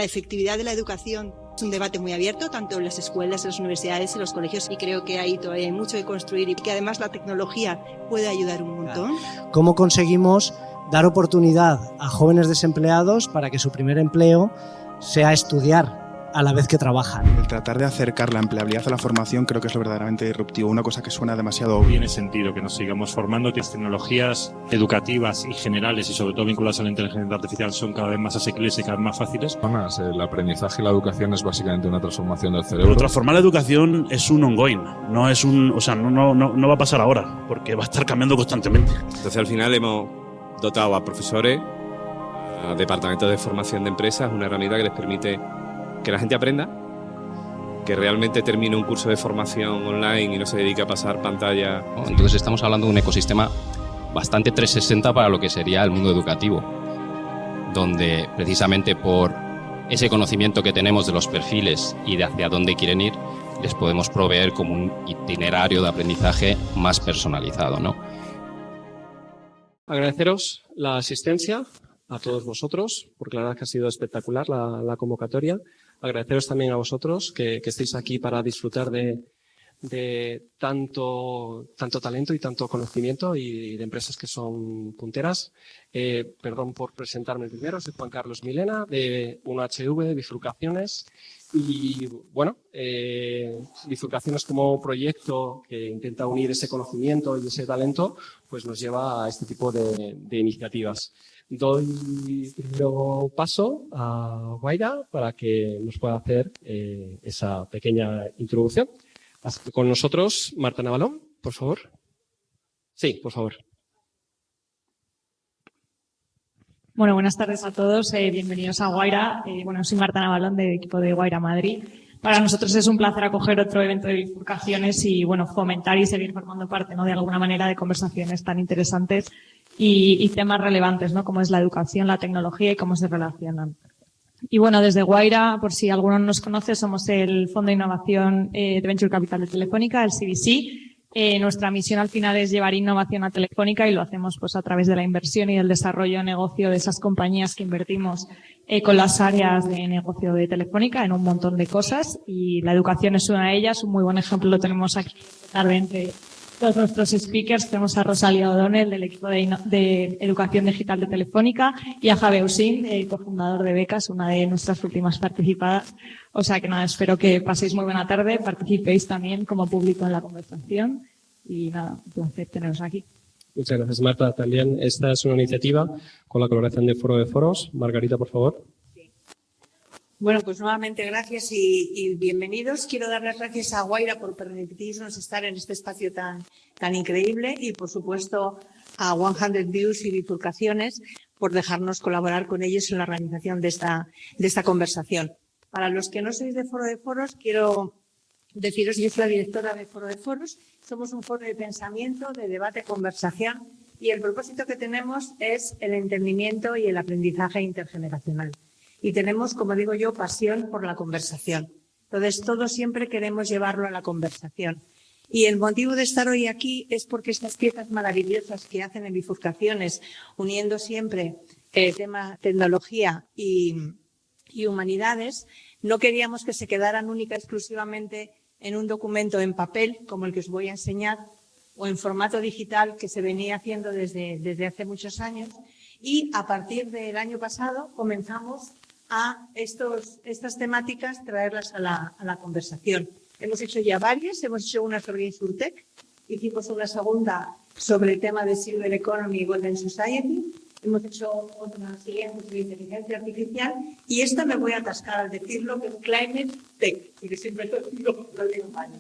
La efectividad de la educación es un debate muy abierto, tanto en las escuelas, en las universidades, en los colegios, y creo que ahí todavía hay mucho que construir y que además la tecnología puede ayudar un montón. ¿Cómo conseguimos dar oportunidad a jóvenes desempleados para que su primer empleo sea estudiar a la vez que trabajan? El tratar de acercar la empleabilidad a la formación creo que es lo verdaderamente disruptivo, una cosa que suena demasiado obvia. Tiene sentido que nos sigamos formando, que las tecnologías educativas y generales y sobre todo vinculadas a la inteligencia artificial son cada vez más asequibles y cada vez más fáciles. El aprendizaje y la educación es básicamente una transformación del cerebro. Pero transformar la educación es un ongoing, no es un, o sea, no va a pasar ahora, porque va a estar cambiando constantemente. Entonces al final hemos dotado a profesores, a departamentos de formación de empresas, una herramienta que les permite que la gente aprenda, que realmente termine un curso de formación online y no se dedique a pasar pantalla. Entonces estamos hablando de un ecosistema bastante 360 para lo que sería el mundo educativo, donde precisamente por ese conocimiento que tenemos de los perfiles y de hacia dónde quieren ir, les podemos proveer como un itinerario de aprendizaje más personalizado, ¿no? Agradeceros la asistencia a todos vosotros, porque la verdad que ha sido espectacular la convocatoria. Agradeceros también a vosotros que estéis aquí para disfrutar de tanto talento y tanto conocimiento y de empresas que son punteras. Perdón por presentarme primero, soy Juan Carlos Milena de 1HV, de Bifurcaciones. Y bueno, Bifurcaciones como proyecto que intenta unir ese conocimiento y ese talento, pues nos lleva a este tipo de iniciativas. Doy primero paso a Guaira para que nos pueda hacer esa pequeña introducción. Con nosotros, Marta Navalón, por favor. Sí, por favor. Bueno, buenas tardes a todos. Bienvenidos a Guaira. Soy Marta Navalón del equipo de Guaira Madrid. Para nosotros es un placer acoger otro evento de bifurcaciones y, fomentar y seguir formando parte, ¿no?, de alguna manera de conversaciones tan interesantes y temas relevantes, ¿no?, como es la educación, la tecnología y cómo se relacionan. Y desde Guaira, por si alguno no nos conoce, somos el Fondo de Innovación de Venture Capital de Telefónica, el CVC. Nuestra misión al final es llevar innovación a Telefónica y lo hacemos pues a través de la inversión y el desarrollo de negocio de esas compañías que invertimos con las áreas de negocio de Telefónica en un montón de cosas, y la educación es una de ellas. Un muy buen ejemplo lo tenemos aquí esta tarde entre todos nuestros speakers. Tenemos a Rosalía O'Donnell del equipo de Educación Digital de Telefónica y a Javier Usín, cofundador de Becas, una de nuestras últimas participadas. O sea que nada, espero que paséis muy buena tarde, participéis también como público en la conversación y nada, un placer teneros aquí. Muchas gracias, Marta. También esta es una iniciativa con la colaboración de Foro de Foros. Margarita, por favor. Bueno, pues nuevamente gracias y bienvenidos. Quiero dar las gracias a Guaira por permitirnos estar en este espacio tan increíble y, por supuesto, a 100 Views y Bifurcaciones por dejarnos colaborar con ellos en la organización de esta conversación. Para los que no sois de Foro de Foros, quiero deciros, yo soy la directora de Foro de Foros. Somos un foro de pensamiento, de debate, conversación, y el propósito que tenemos es el entendimiento y el aprendizaje intergeneracional. Y tenemos, como digo yo, pasión por la conversación. Entonces, todos siempre queremos llevarlo a la conversación. Y el motivo de estar hoy aquí es porque estas piezas maravillosas que hacen en Bifurcaciones, uniendo siempre el tema tecnología y humanidades, no queríamos que se quedaran única y exclusivamente en un documento en papel, como el que os voy a enseñar, o en formato digital, que se venía haciendo desde hace muchos años. Y a partir del año pasado comenzamos a estas temáticas traerlas a la conversación. Hemos hecho ya varias, hemos hecho una sobre Insurtech, hicimos una segunda sobre el tema de Silver Economy y Golden Society, hemos hecho otra siguiente sobre inteligencia artificial, y esta me voy a atascar al decirlo, que es Climate Tech, porque siempre lo digo mal.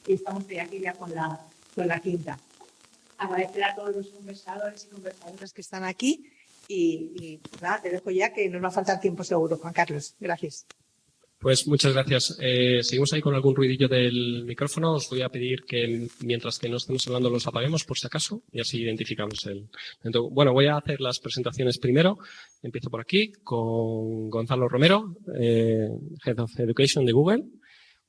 Y estamos aquí ya con la quinta. Agradecer a todos los conversadores y conversadoras que están aquí. Y nada, te dejo ya, que nos va a faltar tiempo seguro, Juan Carlos. Gracias. Pues muchas gracias. Seguimos ahí con algún ruidillo del micrófono. Os voy a pedir que mientras que no estemos hablando los apaguemos por si acaso y así identificamos el. Entonces, voy a hacer las presentaciones primero. Empiezo por aquí con Gonzalo Romero, Head of Education de Google,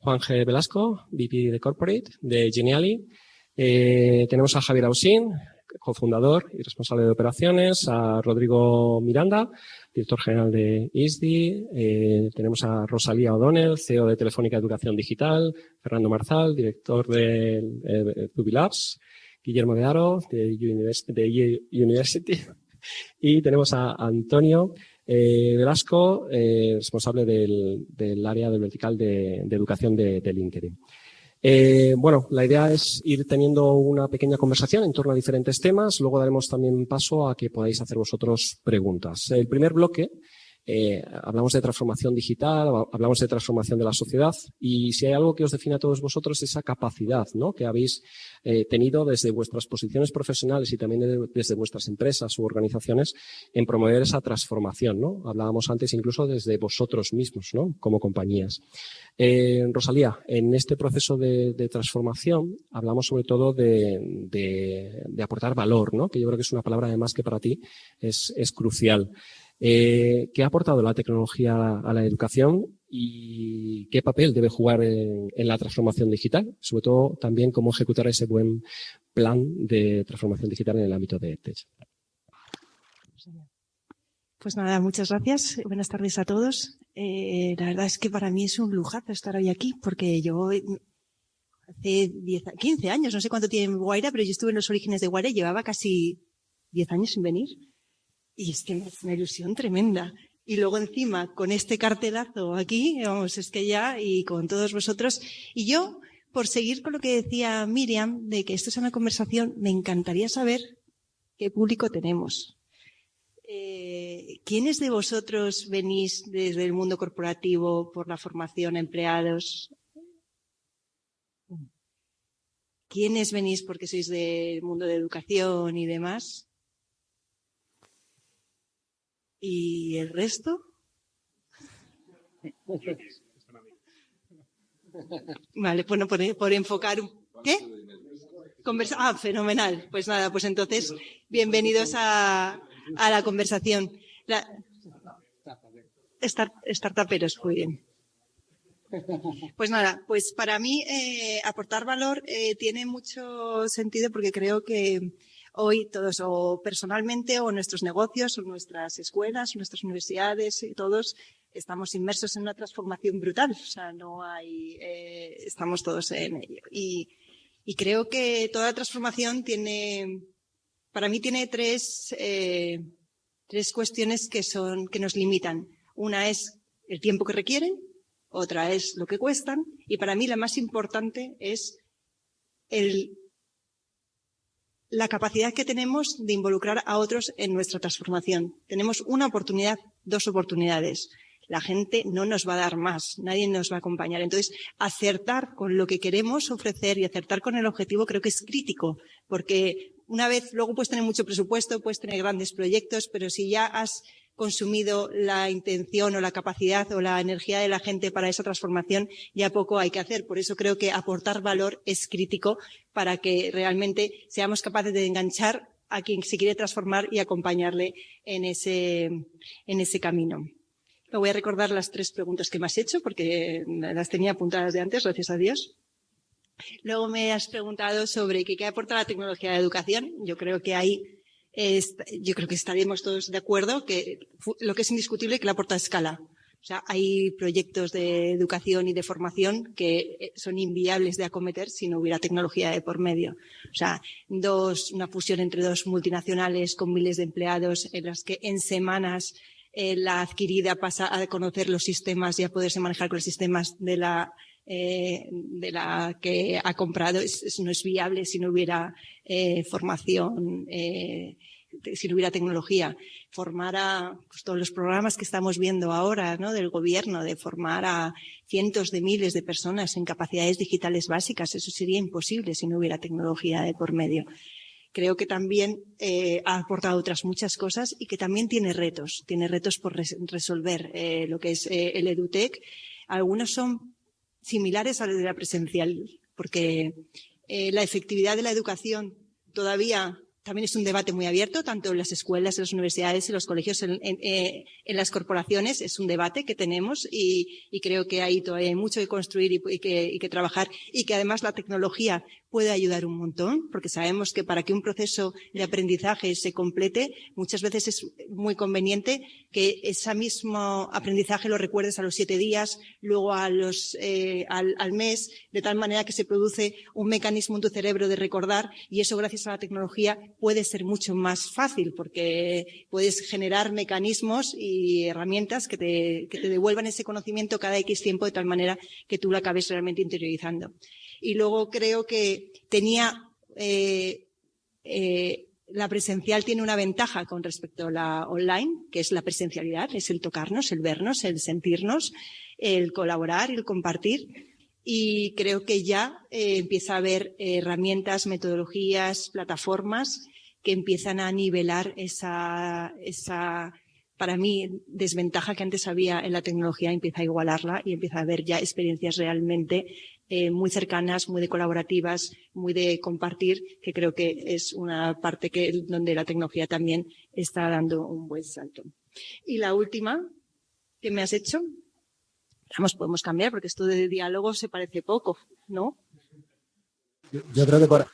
Juan G. Velasco, VP de Corporate de Geniali. Tenemos a Javier Ausín, cofundador y responsable de operaciones, a Rodrigo Miranda, director general de ISDI, tenemos a Rosalía O'Donnell, CEO de Telefónica Educación Digital, Fernando Marzal, director de Zubilabs, Guillermo de Aro, de University, y tenemos a Antonio Velasco, responsable del área del vertical de educación de LinkedIn. Bueno, la idea es ir teniendo una pequeña conversación en torno a diferentes temas. Luego daremos también paso a que podáis hacer vosotros preguntas. El primer bloque, hablamos de transformación digital, hablamos de transformación de la sociedad y si hay algo que os define a todos vosotros, esa capacidad, ¿no?, que habéis tenido desde vuestras posiciones profesionales y también desde vuestras empresas u organizaciones en promover esa transformación, ¿no? Hablábamos antes incluso desde vosotros mismos, ¿no?, como compañías. Rosalía, en este proceso de transformación hablamos sobre todo de aportar valor, ¿no?, que yo creo que es una palabra además que para ti es crucial. ¿Qué ha aportado la tecnología a la educación y qué papel debe jugar en la transformación digital? Sobre todo también cómo ejecutar ese buen plan de transformación digital en el ámbito de EdTech. Pues nada, muchas gracias. Buenas tardes a todos. La verdad es que para mí es un lujazo estar hoy aquí porque yo hace 15 años, no sé cuánto tiene Guaira, pero yo estuve en los orígenes de Guaira y llevaba casi 10 años sin venir. Y es que me hace una ilusión tremenda. Y luego encima, con este cartelazo aquí, vamos, es que ya, y con todos vosotros. Y yo, por seguir con lo que decía Miriam, de que esto es una conversación, me encantaría saber qué público tenemos. ¿Quiénes de vosotros venís desde el mundo corporativo por la formación a empleados? ¿Quiénes venís porque sois del mundo de educación y demás? ¿Y el resto? Vale, bueno, por enfocar ¿qué? Fenomenal. Pues nada, pues entonces, bienvenidos a la conversación. Startuperos, muy bien. Pues nada, pues para mí aportar valor tiene mucho sentido porque creo que hoy todos, o personalmente, o nuestros negocios, o nuestras escuelas, nuestras universidades, todos estamos inmersos en una transformación brutal. O sea, no hay, estamos todos en ello. Y creo que toda transformación para mí tiene tres cuestiones que nos limitan. Una es el tiempo que requieren, otra es lo que cuestan, y para mí la más importante es la capacidad que tenemos de involucrar a otros en nuestra transformación. Tenemos una oportunidad, dos oportunidades. La gente no nos va a dar más, nadie nos va a acompañar. Entonces, acertar con lo que queremos ofrecer y acertar con el objetivo creo que es crítico, porque una vez, luego puedes tener mucho presupuesto, puedes tener grandes proyectos, pero si ya has consumido la intención o la capacidad o la energía de la gente para esa transformación, ya poco hay que hacer. Por eso creo que aportar valor es crítico para que realmente seamos capaces de enganchar a quien se quiere transformar y acompañarle en ese camino. Me voy a recordar las 3 preguntas que me has hecho porque las tenía apuntadas de antes, gracias a Dios. Luego me has preguntado sobre qué aporta la tecnología a la educación. Yo creo que estaremos todos de acuerdo que lo que es indiscutible es que le aporta escala. O sea, hay proyectos de educación y de formación que son inviables de acometer si no hubiera tecnología de por medio. O sea, una fusión entre 2 multinacionales con miles de empleados en las que en semanas la adquirida pasa a conocer los sistemas y a poderse manejar con los sistemas de la que ha comprado. No es viable si no hubiera formación, si no hubiera tecnología. Formar a todos los programas que estamos viendo ahora, ¿no?, del gobierno, de formar a cientos de miles de personas en capacidades digitales básicas, eso sería imposible si no hubiera tecnología de por medio. Creo que también ha aportado otras muchas cosas y que también tiene retos por resolver lo que es el EduTech. Algunos son similares a los de la presencial, porque la efectividad de la educación todavía también es un debate muy abierto, tanto en las escuelas, en las universidades, en los colegios, en las corporaciones. Es un debate que tenemos y creo que ahí todavía hay mucho que construir y que trabajar, y que además la tecnología puede ayudar un montón, porque sabemos que para que un proceso de aprendizaje se complete, muchas veces es muy conveniente que ese mismo aprendizaje lo recuerdes a los 7 días, luego al mes, de tal manera que se produce un mecanismo en tu cerebro de recordar, y eso gracias a la tecnología puede ser mucho más fácil, porque puedes generar mecanismos y herramientas que te devuelvan ese conocimiento cada X tiempo, de tal manera que tú lo acabes realmente interiorizando. Y luego creo que la presencial tiene una ventaja con respecto a la online, que es la presencialidad, es el tocarnos, el vernos, el sentirnos, el colaborar y el compartir. Y creo que ya empieza a haber herramientas, metodologías, plataformas que empiezan a nivelar esa, para mí, desventaja que antes había en la tecnología, empieza a igualarla y empieza a haber ya experiencias realmente muy cercanas, muy de colaborativas, muy de compartir, que creo que es una parte donde la tecnología también está dando un buen salto. Y la última que me has hecho, podemos cambiar porque esto de diálogo se parece poco, ¿no? Yo creo que por...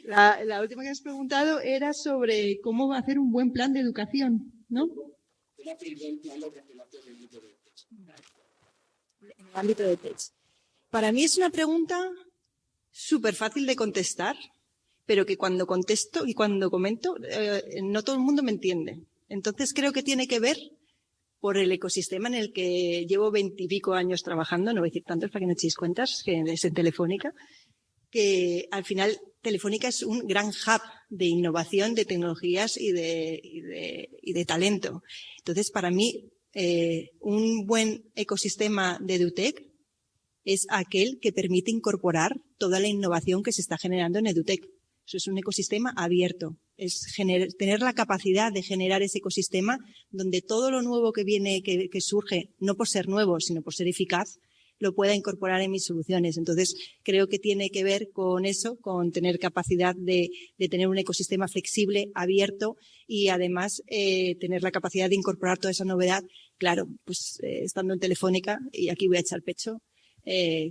La última que has preguntado era sobre cómo hacer un buen plan de educación, ¿no? En el ámbito de TEC. Para mí es una pregunta súper fácil de contestar, pero que cuando contesto y cuando comento, no todo el mundo me entiende. Entonces creo que tiene que ver por el ecosistema en el que llevo 20 y pico años trabajando, no voy a decir tantos para que no echéis cuentas, que es en Telefónica, que al final Telefónica es un gran hub de innovación, de tecnologías y de talento. Entonces, para mí, un buen ecosistema de EduTech es aquel que permite incorporar toda la innovación que se está generando en EduTech. Eso es un ecosistema abierto. Es tener la capacidad de generar ese ecosistema donde todo lo nuevo que viene, que surge, no por ser nuevo, sino por ser eficaz, lo pueda incorporar en mis soluciones. Entonces, creo que tiene que ver con eso, con tener capacidad de tener un ecosistema flexible, abierto y además tener la capacidad de incorporar toda esa novedad. Claro, pues estando en Telefónica, y aquí voy a echar pecho,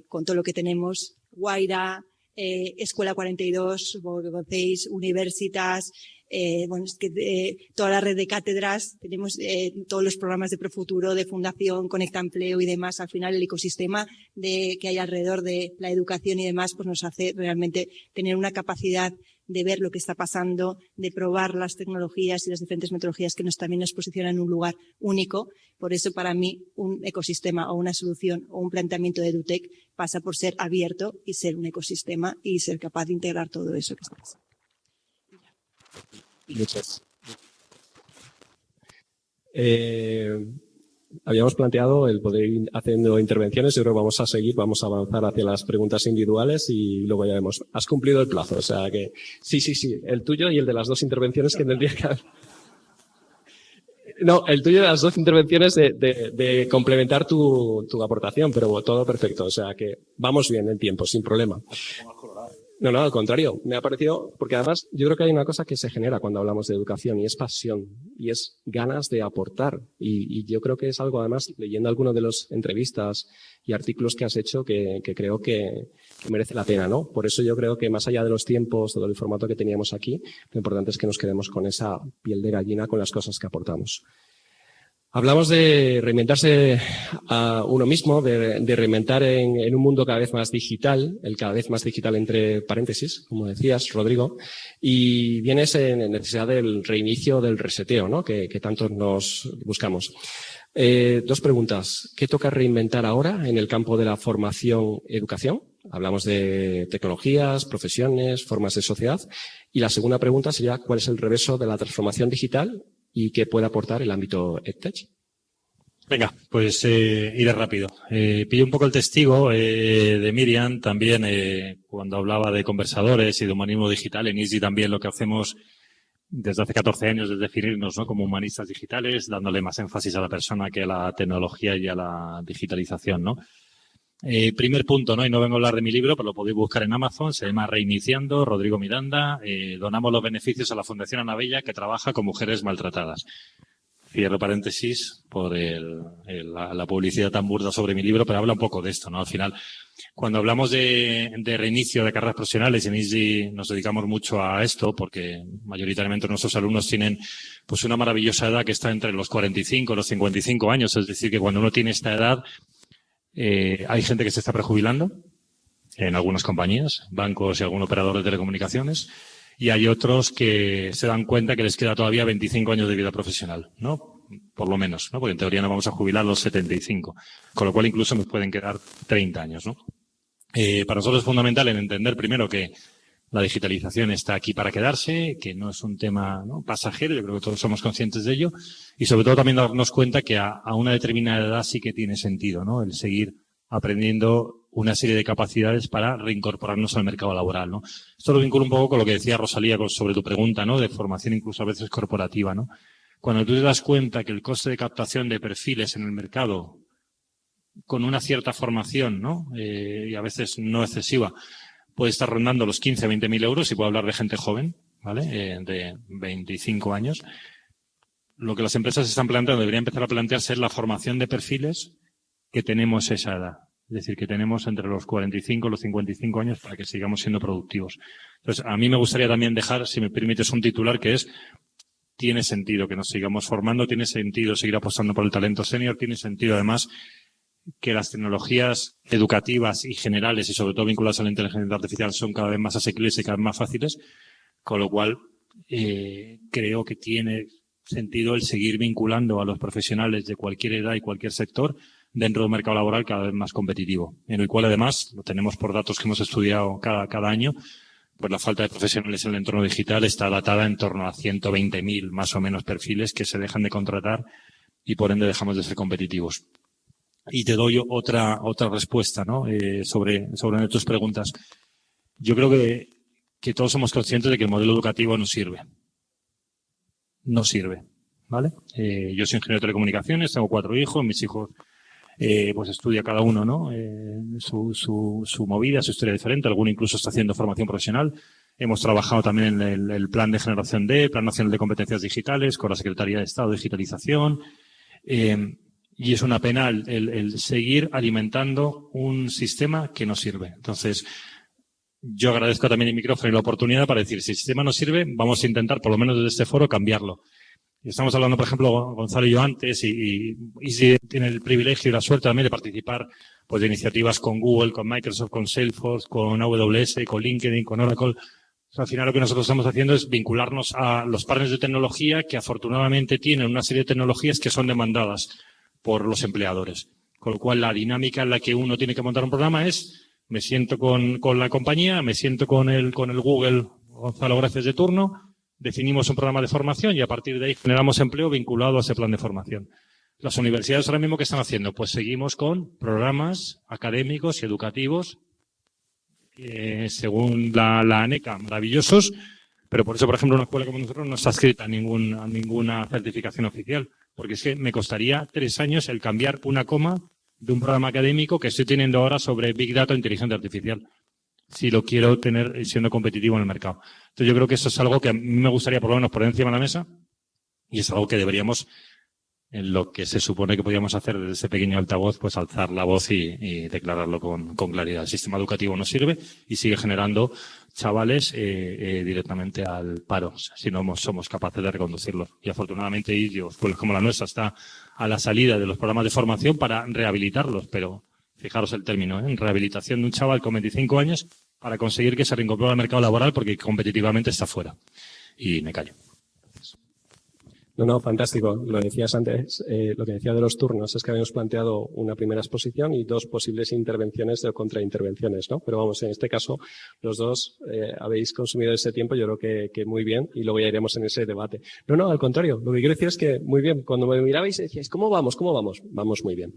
con todo lo que tenemos, Guaira, Escuela 42, como conocéis, Universitas, bueno, es que toda la red de cátedras, tenemos todos los programas de Profuturo, de Fundación, Conecta Empleo y demás. Al final, el ecosistema que hay alrededor de la educación y demás, pues nos hace realmente tener una capacidad de ver lo que está pasando, de probar las tecnologías y las diferentes metodologías que también nos posicionan en un lugar único. Por eso, para mí, un ecosistema o una solución o un planteamiento de EduTech pasa por ser abierto y ser un ecosistema y ser capaz de integrar todo eso que está pasando. Muchas. Habíamos planteado el poder ir haciendo intervenciones. Yo creo que vamos a seguir, vamos a avanzar hacia las preguntas individuales y luego ya vemos. Has cumplido el plazo, o sea que sí, el tuyo y el de las 2 intervenciones que tendría que haber. No, el tuyo de las 2 intervenciones de complementar tu aportación, pero todo perfecto, o sea que vamos bien en tiempo, sin problema. No, al contrario, me ha parecido, porque además yo creo que hay una cosa que se genera cuando hablamos de educación y es pasión y es ganas de aportar y yo creo que es algo además, leyendo algunas de las entrevistas y artículos que has hecho que creo que merece la pena, ¿no? Por eso yo creo que más allá de los tiempos, todo el formato que teníamos aquí, lo importante es que nos quedemos con esa piel de gallina con las cosas que aportamos. Hablamos de reinventarse a uno mismo, de reinventar en un mundo cada vez más digital, el cada vez más digital entre paréntesis, como decías, Rodrigo, y viene esa necesidad del reinicio, del reseteo, ¿no? Que tanto nos buscamos. 2 preguntas. ¿Qué toca reinventar ahora en el campo de la formación-educación? Hablamos de tecnologías, profesiones, formas de sociedad. Y la segunda pregunta sería, ¿cuál es el reverso de la transformación digital y qué puede aportar el ámbito EdTech? Venga, pues iré rápido. Pillo un poco el testigo de Miriam también cuando hablaba de conversadores y de humanismo digital. En ISDI también lo que hacemos desde hace 14 años es definirnos, ¿no?, como humanistas digitales, dándole más énfasis a la persona que a la tecnología y a la digitalización, ¿no? Primer punto, ¿no? Y no vengo a hablar de mi libro, pero lo podéis buscar en Amazon. Se llama Reiniciando, Rodrigo Miranda. Donamos los beneficios a la Fundación Ana Bella, que trabaja con mujeres maltratadas. Cierro paréntesis por la publicidad tan burda sobre mi libro, pero habla un poco de esto, ¿no? Al final, cuando hablamos de reinicio de carreras profesionales, en ISDI nos dedicamos mucho a esto porque mayoritariamente nuestros alumnos tienen pues una maravillosa edad que está entre los 45 y los 55 años. Es decir, que cuando uno tiene esta edad, hay gente que se está prejubilando en algunas compañías, bancos y algún operador de telecomunicaciones, y hay otros que se dan cuenta que les queda todavía 25 años de vida profesional, ¿no? Por lo menos, ¿no? Porque en teoría no vamos a jubilar los 75, con lo cual incluso nos pueden quedar 30 años, ¿no? Para nosotros es fundamental en entender primero que la digitalización está aquí para quedarse, que no es un tema, ¿no?, pasajero, yo creo que todos somos conscientes de ello, y sobre todo también darnos cuenta que a una determinada edad sí que tiene sentido, ¿no?, el seguir aprendiendo una serie de capacidades para reincorporarnos al mercado laboral, ¿no? Esto lo vinculo un poco con lo que decía Rosalía sobre tu pregunta, ¿no?, de formación incluso a veces corporativa, ¿no? Cuando tú te das cuenta que el coste de captación de perfiles en el mercado con una cierta formación, ¿no?, y a veces no excesiva, puede estar rondando los 15 a 20.000 euros, y puedo hablar de gente joven, ¿vale?, de 25 años. Lo que las empresas están planteando, deberían empezar a plantearse, es la formación de perfiles que tenemos esa edad. Es decir, que tenemos entre los 45 y los 55 años para que sigamos siendo productivos. Entonces, a mí me gustaría también dejar, si me permites, un titular que es: tiene sentido que nos sigamos formando, tiene sentido seguir apostando por el talento senior, tiene sentido además que las tecnologías educativas y generales, y sobre todo vinculadas a la inteligencia artificial, son cada vez más asequibles y cada vez más fáciles, con lo cual creo que tiene sentido el seguir vinculando a los profesionales de cualquier edad y cualquier sector dentro de un mercado laboral cada vez más competitivo, en el cual además, lo tenemos por datos que hemos estudiado cada año, pues la falta de profesionales en el entorno digital está datada en torno a 120.000 más o menos perfiles que se dejan de contratar y por ende dejamos de ser competitivos. Y te doy otra respuesta, ¿no?, sobre tus preguntas. Yo creo que todos somos conscientes de que el modelo educativo no sirve. No sirve, ¿vale? Yo soy ingeniero de telecomunicaciones, tengo 4 hijos, mis hijos pues estudia cada uno, ¿no?, su movida, su historia diferente. Alguno incluso está haciendo formación profesional. Hemos trabajado también en el plan de generación Plan Nacional de Competencias Digitales, con la Secretaría de Estado de Digitalización. Y es una pena el seguir alimentando un sistema que no sirve. Entonces, yo agradezco también el micrófono y la oportunidad para decir, si el sistema no sirve, vamos a intentar, por lo menos desde este foro, cambiarlo. Estamos hablando, por ejemplo, Gonzalo y yo antes, y si tiene el privilegio y la suerte también de participar pues de iniciativas con Google, con Microsoft, con Salesforce, con AWS, con LinkedIn, con Oracle. O sea, al final lo que nosotros estamos haciendo es vincularnos a los partners de tecnología que afortunadamente tienen una serie de tecnologías que son demandadas por los empleadores. Con lo cual, la dinámica en la que uno tiene que montar un programa es: me siento con la compañía, me siento con el Google, Gonzalo, gracias, de turno, definimos un programa de formación y a partir de ahí generamos empleo vinculado a ese plan de formación. Las universidades ahora mismo, ¿qué están haciendo? Pues seguimos con programas académicos y educativos, según la ANECA, maravillosos, pero por eso, por ejemplo, una escuela como nosotros no está adscrita a ninguna certificación oficial, porque es que me costaría 3 años el cambiar una coma de un programa académico que estoy teniendo ahora sobre Big Data o inteligencia artificial, si lo quiero tener siendo competitivo en el mercado. Entonces yo creo que eso es algo que a mí me gustaría por lo menos poner encima de la mesa, y es algo que deberíamos, en lo que se supone que podíamos hacer desde ese pequeño altavoz, pues alzar la voz y declararlo con claridad. El sistema educativo no sirve y sigue generando chavales directamente al paro, si no somos capaces de reconducirlo. Y afortunadamente ISDI, pues como la nuestra, está a la salida de los programas de formación para rehabilitarlos, pero fijaros el término, rehabilitación de un chaval con 25 años para conseguir que se reincorpore al mercado laboral porque competitivamente está fuera. Y me callo. No, fantástico. Lo decías antes, lo que decía de los turnos es que habíamos planteado una primera exposición y 2 posibles intervenciones o contraintervenciones, ¿no? Pero vamos, en este caso, los dos habéis consumido ese tiempo, yo creo que muy bien, y luego ya iremos en ese debate. No, al contrario, lo que quiero decir es que muy bien, cuando me mirabais decíais, ¿cómo vamos? Vamos muy bien.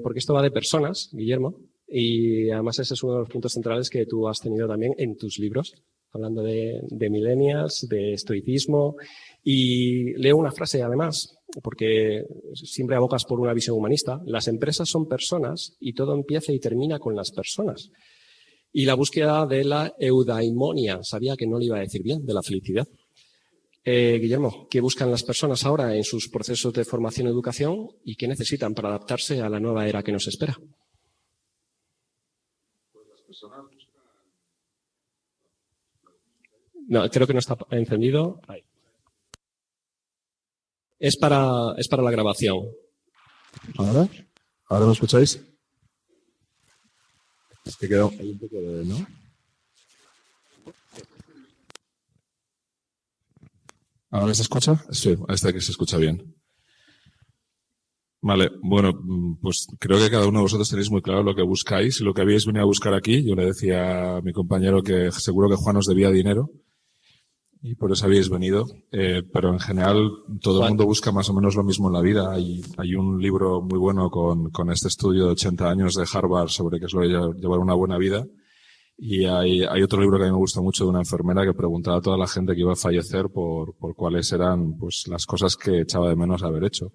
Porque esto va de personas, Guillermo, y además ese es uno de los puntos centrales que tú has tenido también en tus libros, hablando de millennials, de estoicismo. Y leo una frase, además, porque siempre abocas por una visión humanista. Las empresas son personas y todo empieza y termina con las personas. Y la búsqueda de la eudaimonia, sabía que no le iba a decir bien, de la felicidad. Guillermo, ¿qué buscan las personas ahora en sus procesos de formación y educación y qué necesitan para adaptarse a la nueva era que nos espera? No, creo que no está encendido. Ahí. Es para la grabación. ¿Ahora me escucháis? Es que queda un poco de... ¿no? ¿Ahora se escucha? Sí, que se escucha bien. Vale, bueno, pues creo que cada uno de vosotros tenéis muy claro lo que buscáis y lo que habéis venido a buscar aquí. Yo le decía a mi compañero que seguro que Juan os debía dinero y por eso habéis venido, pero en general todo el mundo busca más o menos lo mismo en la vida. Hay un libro muy bueno con este estudio de 80 años de Harvard sobre qué es lo de llevar una buena vida. Y hay otro libro que a mí me gusta mucho de una enfermera que preguntaba a toda la gente que iba a fallecer por cuáles eran pues las cosas que echaba de menos haber hecho.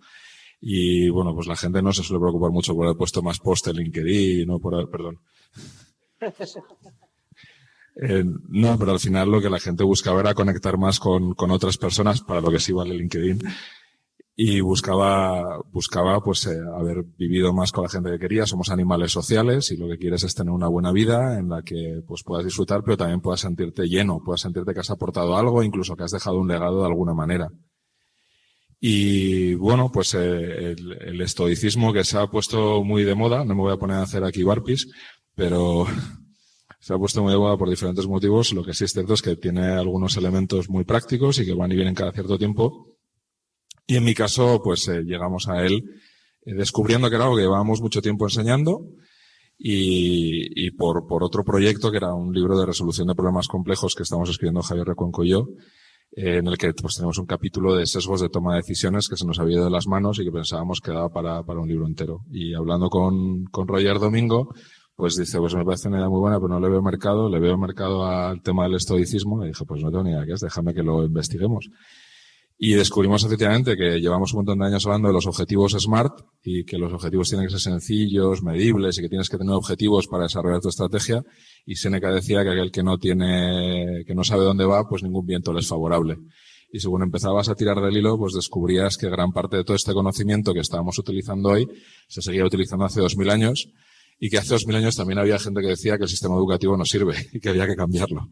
Y bueno, pues la gente no se suele preocupar mucho por haber puesto más post en LinkedIn, no por haber, perdón. No, pero al final lo que la gente buscaba era conectar más con otras personas, para lo que sí vale LinkedIn. Y buscaba pues haber vivido más con la gente que quería. Somos animales sociales y lo que quieres es tener una buena vida en la que pues puedas disfrutar, pero también puedas sentirte lleno, puedas sentirte que has aportado algo, incluso que has dejado un legado de alguna manera. Y bueno, pues el estoicismo que se ha puesto muy de moda, no me voy a poner a hacer aquí burpees, pero se ha puesto muy de moda por diferentes motivos. Lo que sí es cierto es que tiene algunos elementos muy prácticos y que van y vienen cada cierto tiempo. Y en mi caso, pues llegamos a él descubriendo que era algo que llevábamos mucho tiempo enseñando y por otro proyecto que era un libro de resolución de problemas complejos que estamos escribiendo Javier Recuenco y yo, en el que pues tenemos un capítulo de sesgos de toma de decisiones que se nos había ido de las manos y que pensábamos que daba para un libro entero. Y hablando con Roger Domingo, pues dice, pues me parece una idea muy buena, pero no le veo mercado al tema del estoicismo. Y dije, pues no tengo ni idea qué es, déjame que lo investiguemos. Y descubrimos efectivamente que llevamos un montón de años hablando de los objetivos SMART y que los objetivos tienen que ser sencillos, medibles y que tienes que tener objetivos para desarrollar tu estrategia. Y Séneca decía que aquel que no sabe dónde va, pues ningún viento le es favorable. Y según empezabas a tirar del hilo, pues descubrías que gran parte de todo este conocimiento que estábamos utilizando hoy se seguía utilizando hace 2000 años y que hace 2000 años también había gente que decía que el sistema educativo no sirve y que había que cambiarlo.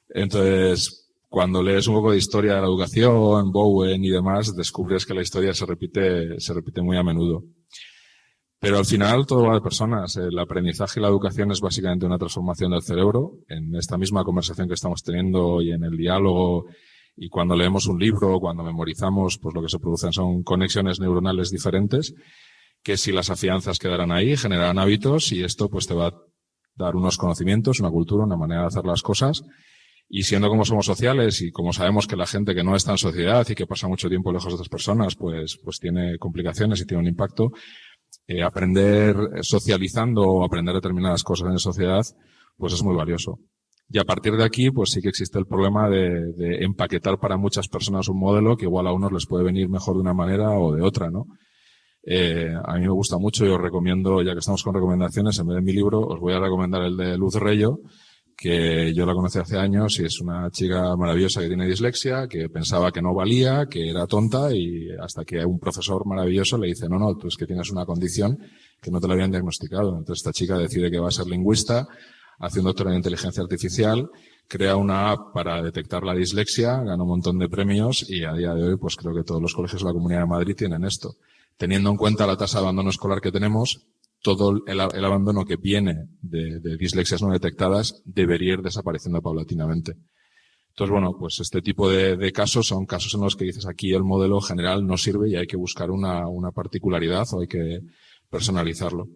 Entonces, cuando lees un poco de historia de la educación, Bowen y demás, descubres que la historia se repite muy a menudo. Pero al final todo va de personas. El aprendizaje y la educación es básicamente una transformación del cerebro. En esta misma conversación que estamos teniendo y en el diálogo y cuando leemos un libro, cuando memorizamos, pues lo que se producen son conexiones neuronales diferentes que si las afianzas quedarán ahí, generarán hábitos y esto pues te va a dar unos conocimientos, una cultura, una manera de hacer las cosas. Y siendo como somos sociales y como sabemos que la gente que no está en sociedad y que pasa mucho tiempo lejos de otras personas, pues tiene complicaciones y tiene un impacto, aprender socializando o aprender determinadas cosas en sociedad, pues es muy valioso. Y a partir de aquí, pues sí que existe el problema de empaquetar para muchas personas un modelo que igual a unos les puede venir mejor de una manera o de otra, ¿no? A mí me gusta mucho y os recomiendo, ya que estamos con recomendaciones, en vez de mi libro, os voy a recomendar el de Luz Reyo, que yo la conocí hace años y es una chica maravillosa que tiene dislexia, que pensaba que no valía, que era tonta y hasta que un profesor maravilloso le dice, no, tú es que tienes una condición que no te la habían diagnosticado. Entonces esta chica decide que va a ser lingüista, hace un doctorado en inteligencia artificial, crea una app para detectar la dislexia, gana un montón de premios y a día de hoy pues creo que todos los colegios de la Comunidad de Madrid tienen esto. Teniendo en cuenta la tasa de abandono escolar que tenemos, todo el abandono que viene de dislexias no detectadas debería ir desapareciendo paulatinamente. Entonces, bueno, pues este tipo de casos son casos en los que dices aquí el modelo general no sirve y hay que buscar una particularidad o hay que personalizarlo.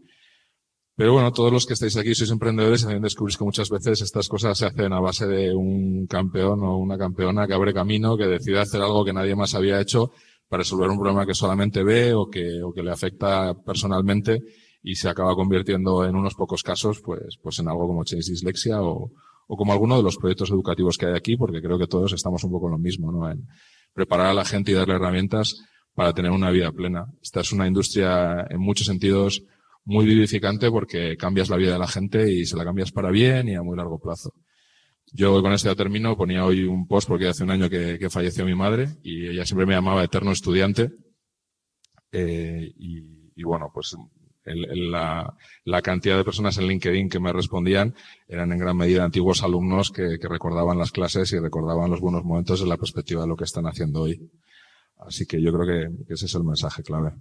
Pero bueno, todos los que estáis aquí sois emprendedores y también descubrís que muchas veces estas cosas se hacen a base de un campeón o una campeona que abre camino, que decide hacer algo que nadie más había hecho para resolver un problema que solamente ve o que le afecta personalmente y se acaba convirtiendo en unos pocos casos pues en algo como Change Dyslexia o como alguno de los proyectos educativos que hay aquí, porque creo que todos estamos un poco en lo mismo, ¿no? En preparar a la gente y darle herramientas para tener una vida plena. Esta es una industria en muchos sentidos muy vivificante porque cambias la vida de la gente y se la cambias para bien y a muy largo plazo. Yo con esto ya termino, ponía hoy un post porque hace un año que falleció mi madre y ella siempre me llamaba eterno estudiante. Y bueno, pues la cantidad de personas en LinkedIn que me respondían eran en gran medida antiguos alumnos que recordaban las clases y recordaban los buenos momentos desde la perspectiva de lo que están haciendo hoy. Así que yo creo que ese es el mensaje clave.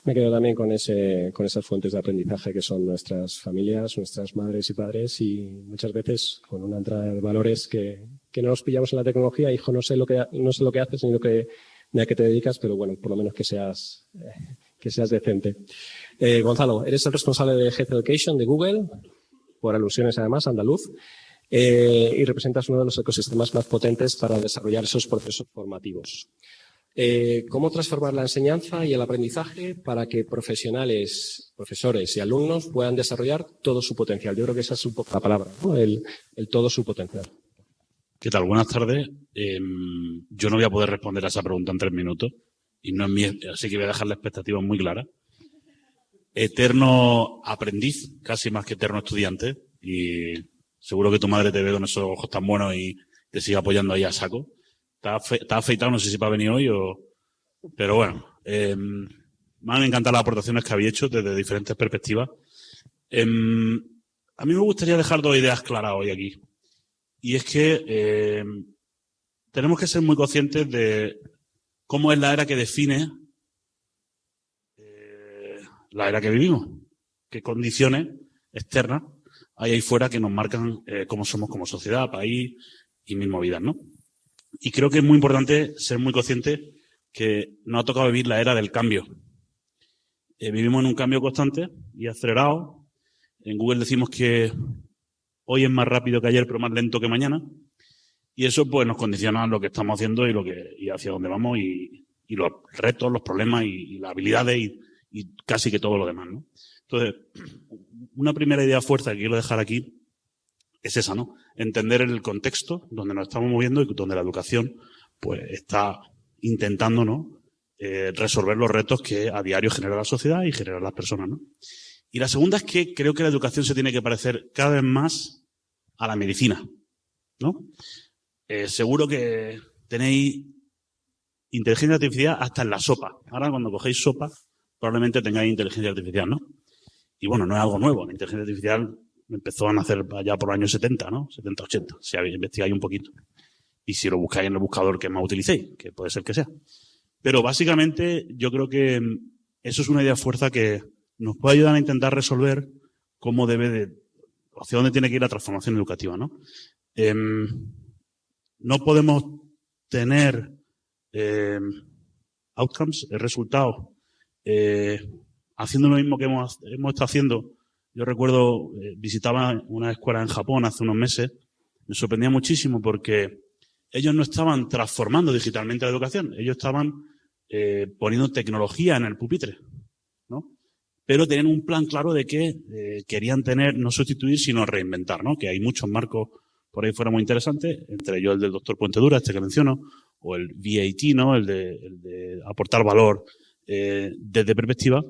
Me quedo también con esas fuentes de aprendizaje que son nuestras familias, nuestras madres y padres, y muchas veces con una entrada de valores que no nos pillamos en la tecnología. Hijo, no sé lo que haces ni a qué te dedicas, pero bueno, por lo menos que seas decente. Gonzalo, eres el responsable de Health Education de Google, por alusiones además, andaluz, y representas uno de los ecosistemas más potentes para desarrollar esos procesos formativos. ¿Cómo transformar la enseñanza y el aprendizaje para que profesionales, profesores y alumnos puedan desarrollar todo su potencial? Yo creo que esa es un poco la palabra, ¿no? El todo su potencial. ¿Qué tal? Buenas tardes. Yo no voy a poder responder a esa pregunta en 3 minutos, y no es mi, así que voy a dejar la expectativa muy clara. Eterno aprendiz, casi más que eterno estudiante, y seguro que tu madre te ve con esos ojos tan buenos y te sigue apoyando ahí a saco. Está afeitado, no sé si para venir hoy o... Pero bueno, me han encantado las aportaciones que habéis hecho desde diferentes perspectivas. A mí me gustaría dejar 2 ideas claras hoy aquí. Y es que tenemos que ser muy conscientes de cómo es la era que define la era que vivimos. Qué condiciones externas hay ahí fuera que nos marcan cómo somos como sociedad, país y mismo vidas, ¿no? Y creo que es muy importante ser muy consciente que nos ha tocado vivir la era del cambio. Vivimos en un cambio constante y acelerado. En Google decimos que hoy es más rápido que ayer, pero más lento que mañana. Y eso pues nos condiciona lo que estamos haciendo y hacia dónde vamos y los retos, los problemas y las habilidades y casi que todo lo demás, ¿no? Entonces, una primera idea fuerza que quiero dejar aquí es esa, ¿no? Entender el contexto donde nos estamos moviendo y donde la educación pues está intentando, ¿no? Resolver los retos que a diario genera la sociedad y genera las personas, ¿no? Y la segunda es que creo que la educación se tiene que parecer cada vez más a la medicina, ¿no? Seguro que tenéis inteligencia artificial hasta en la sopa. Ahora cuando cogéis sopa probablemente tengáis inteligencia artificial, ¿no? Y bueno, no es algo nuevo. La inteligencia artificial empezó a nacer allá por los años 70, ¿no? 70, 80, si investigáis un poquito. Y si lo buscáis en el buscador que más utilicéis, que puede ser que sea. Pero básicamente yo creo que eso es una idea fuerza que nos puede ayudar a intentar resolver cómo hacia dónde tiene que ir la transformación educativa, ¿no? No podemos tener outcomes, resultados, haciendo lo mismo que hemos estado haciendo. Yo recuerdo, visitaba una escuela en Japón hace unos meses, me sorprendía muchísimo porque ellos no estaban transformando digitalmente la educación, ellos estaban poniendo tecnología en el pupitre, ¿no? Pero tenían un plan claro de que querían tener, no sustituir, sino reinventar, ¿no? Que hay muchos marcos por ahí fuera muy interesantes, entre ellos el del doctor Puentedura, este que menciono, o el VAT, ¿no? El de aportar valor desde perspectiva.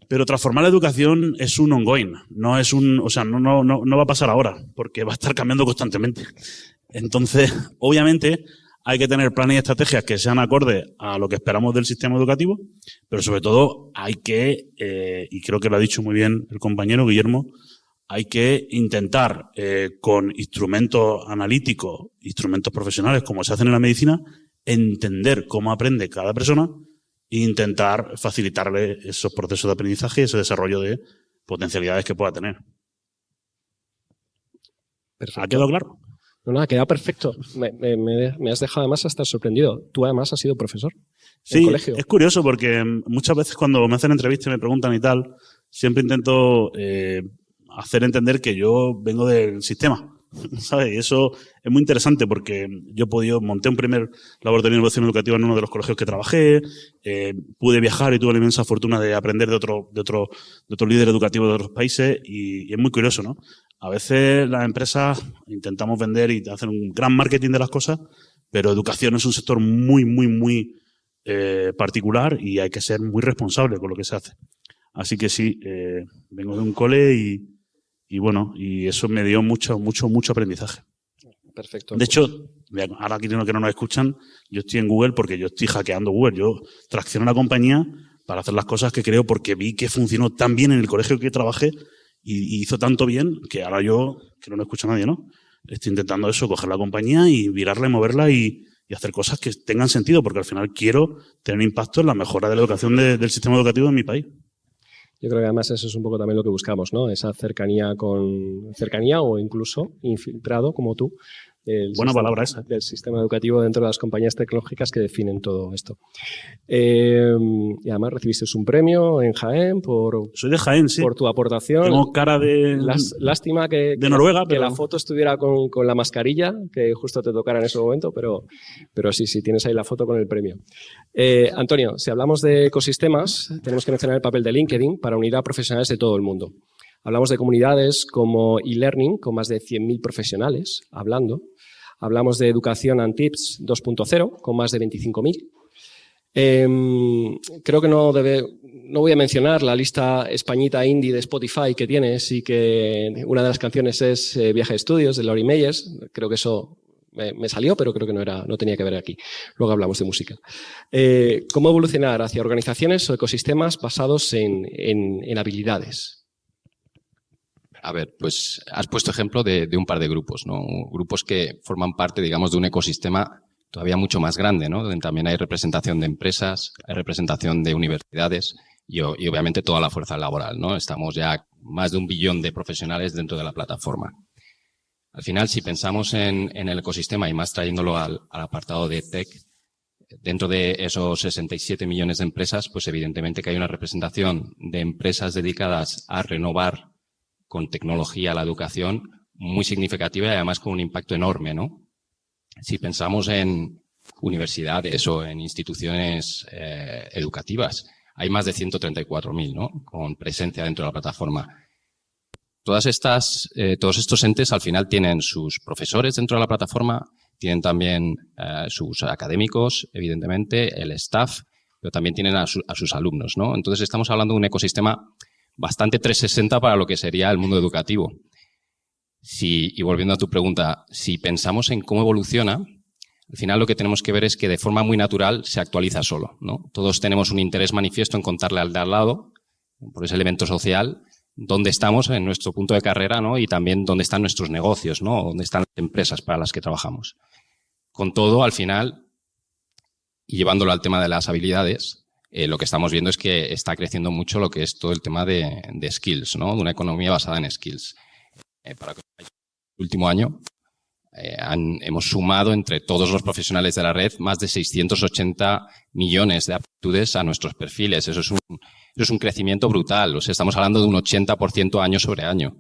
Pero transformar la educación es un ongoing, no es no va a pasar ahora, porque va a estar cambiando constantemente. Entonces, obviamente, hay que tener planes y estrategias que sean acordes a lo que esperamos del sistema educativo, pero sobre todo hay que, y creo que lo ha dicho muy bien el compañero Guillermo, hay que intentar con instrumentos analíticos, instrumentos profesionales como se hacen en la medicina, entender cómo aprende cada persona e intentar facilitarle esos procesos de aprendizaje y ese desarrollo de potencialidades que pueda tener. Perfecto. ¿Ha quedado claro? No, ha quedado perfecto. Me has dejado además hasta sorprendido. Tú además has sido profesor en colegio. Es curioso porque muchas veces cuando me hacen entrevistas y me preguntan y tal, siempre intento hacer entender que yo vengo del sistema, ¿sabes? Y eso es muy interesante porque yo monté un primer laboratorio de innovación educativa en uno de los colegios que trabajé, pude viajar y tuve la inmensa fortuna de aprender de otro líder educativo de otros países y es muy curioso, ¿no? A veces las empresas intentamos vender y hacer un gran marketing de las cosas, pero educación es un sector muy, muy, muy particular y hay que ser muy responsable con lo que se hace. Así que sí, vengo de un cole y bueno, y eso me dio mucho aprendizaje. Perfecto. De hecho, ahora que no nos escuchan, yo estoy en Google porque yo estoy hackeando Google. Yo tracciono la compañía para hacer las cosas que creo porque vi que funcionó tan bien en el colegio que trabajé y hizo tanto bien que ahora yo, que no me escucha nadie, ¿no? Estoy intentando eso, coger la compañía y virarla y moverla y hacer cosas que tengan sentido, porque al final quiero tener impacto en la mejora de la educación del sistema educativo de mi país. Yo creo que además eso es un poco también lo que buscamos, ¿no? Esa cercanía o incluso infiltrado, como tú, Buena palabra esa. Del sistema educativo dentro de las compañías tecnológicas que definen todo esto. Y además recibiste un premio en Jaén Soy de Jaén, sí. por tu aportación. Tengo cara de... Lástima que Noruega, que la foto estuviera con la mascarilla, que justo te tocara en ese momento, pero sí, tienes ahí la foto con el premio. Antonio, si hablamos de ecosistemas, tenemos que mencionar el papel de LinkedIn para unir a profesionales de todo el mundo. Hablamos de comunidades como eLearning, con más de 100.000 profesionales hablando. Hablamos de Educación and Tips 2.0, con más de 25.000. Creo que no voy a mencionar la lista españita indie de Spotify que tienes y que una de las canciones es Viaje de Estudios, de Lori Meyers. Creo que eso me salió, pero creo que no tenía que ver aquí. Luego hablamos de música. ¿Cómo evolucionar hacia organizaciones o ecosistemas basados en habilidades? A ver, pues has puesto ejemplo de un par de grupos, ¿no? Grupos que forman parte, digamos, de un ecosistema todavía mucho más grande, ¿no? Donde también hay representación de empresas, hay representación de universidades y obviamente toda la fuerza laboral, ¿no? Estamos ya más de 1 billón de profesionales dentro de la plataforma. Al final, si pensamos en el ecosistema y más trayéndolo al apartado de tech, dentro de esos 67 millones de empresas, pues evidentemente que hay una representación de empresas dedicadas a renovar con tecnología la educación muy significativa y además con un impacto enorme, ¿no? Si pensamos en universidades o en instituciones educativas, hay más de 134.000, ¿no? Con presencia dentro de la plataforma. Todos estos entes al final tienen sus profesores dentro de la plataforma, tienen también sus académicos, evidentemente, el staff, pero también tienen a sus alumnos, ¿no? Entonces estamos hablando de un ecosistema bastante 360 para lo que sería el mundo educativo. Y volviendo a tu pregunta, si pensamos en cómo evoluciona, al final lo que tenemos que ver es que de forma muy natural se actualiza solo, ¿no? Todos tenemos un interés manifiesto en contarle al de al lado, por ese elemento social, dónde estamos en nuestro punto de carrera, ¿no? Y también dónde están nuestros negocios, ¿no? Dónde están las empresas para las que trabajamos. Con todo, al final, y llevándolo al tema de las habilidades, lo que estamos viendo es que está creciendo mucho lo que es todo el tema de skills, ¿no? De una economía basada en skills. Para que el último año hemos sumado entre todos los profesionales de la red más de 680 millones de aptitudes a nuestros perfiles. Eso es un crecimiento brutal. O sea, estamos hablando de un 80% año sobre año.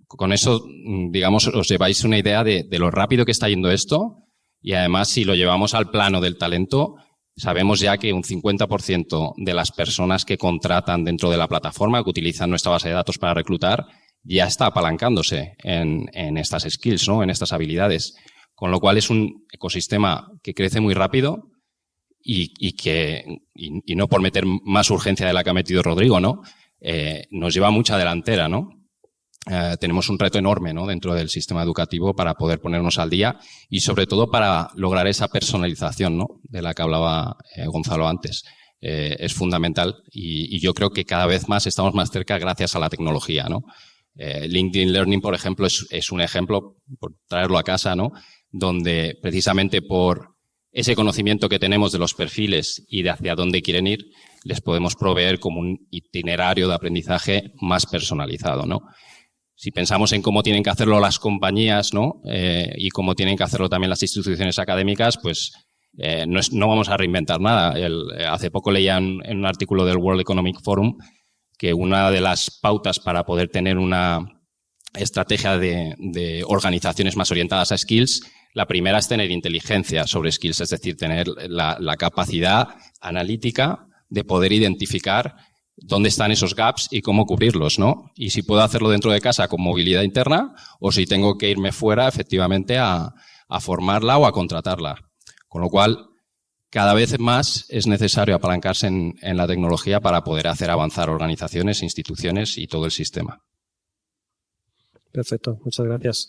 Con eso, digamos, os lleváis una idea de lo rápido que está yendo esto y además si lo llevamos al plano del talento, sabemos ya que un 50% de las personas que contratan dentro de la plataforma, que utilizan nuestra base de datos para reclutar, ya está apalancándose en estas skills, ¿no? En estas habilidades. Con lo cual es un ecosistema que crece muy rápido y no por meter más urgencia de la que ha metido Rodrigo, ¿no? Nos lleva mucha delantera, ¿no? Tenemos un reto enorme, ¿no? Dentro del sistema educativo para poder ponernos al día y sobre todo para lograr esa personalización, ¿no? De la que hablaba Gonzalo antes. Es fundamental y yo creo que cada vez más estamos más cerca gracias a la tecnología, ¿no? LinkedIn Learning, por ejemplo, es un ejemplo, por traerlo a casa, ¿no? Donde precisamente por ese conocimiento que tenemos de los perfiles y de hacia dónde quieren ir, les podemos proveer como un itinerario de aprendizaje más personalizado, ¿no? Si pensamos en cómo tienen que hacerlo las compañías, ¿no? Y cómo tienen que hacerlo también las instituciones académicas, pues no vamos a reinventar nada. Hace poco leía en un artículo del World Economic Forum que una de las pautas para poder tener una estrategia de organizaciones más orientadas a skills, la primera es tener inteligencia sobre skills, es decir, tener la capacidad analítica de poder identificar dónde están esos gaps y cómo cubrirlos, ¿no? Y si puedo hacerlo dentro de casa con movilidad interna o si tengo que irme fuera efectivamente a formarla o a contratarla. Con lo cual, cada vez más es necesario apalancarse en la tecnología para poder hacer avanzar organizaciones, instituciones y todo el sistema. Perfecto, muchas gracias.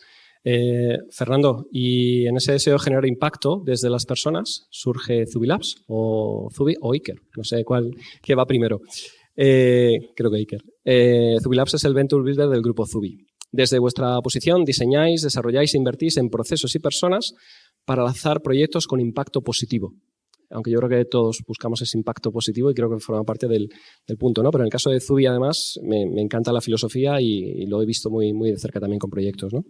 Fernando, y en ese deseo de generar impacto desde las personas, ¿surge Zubi Labs o Zubi o Iker? No sé qué va primero. Creo que Iker. Zubi Labs es el Venture Builder del grupo Zubi. Desde vuestra posición diseñáis, desarrolláis e invertís en procesos y personas para lanzar proyectos con impacto positivo. Aunque yo creo que todos buscamos ese impacto positivo y creo que forma parte del punto, ¿no? Pero en el caso de Zubi, además, me encanta la filosofía y lo he visto muy, muy de cerca también con proyectos, ¿no?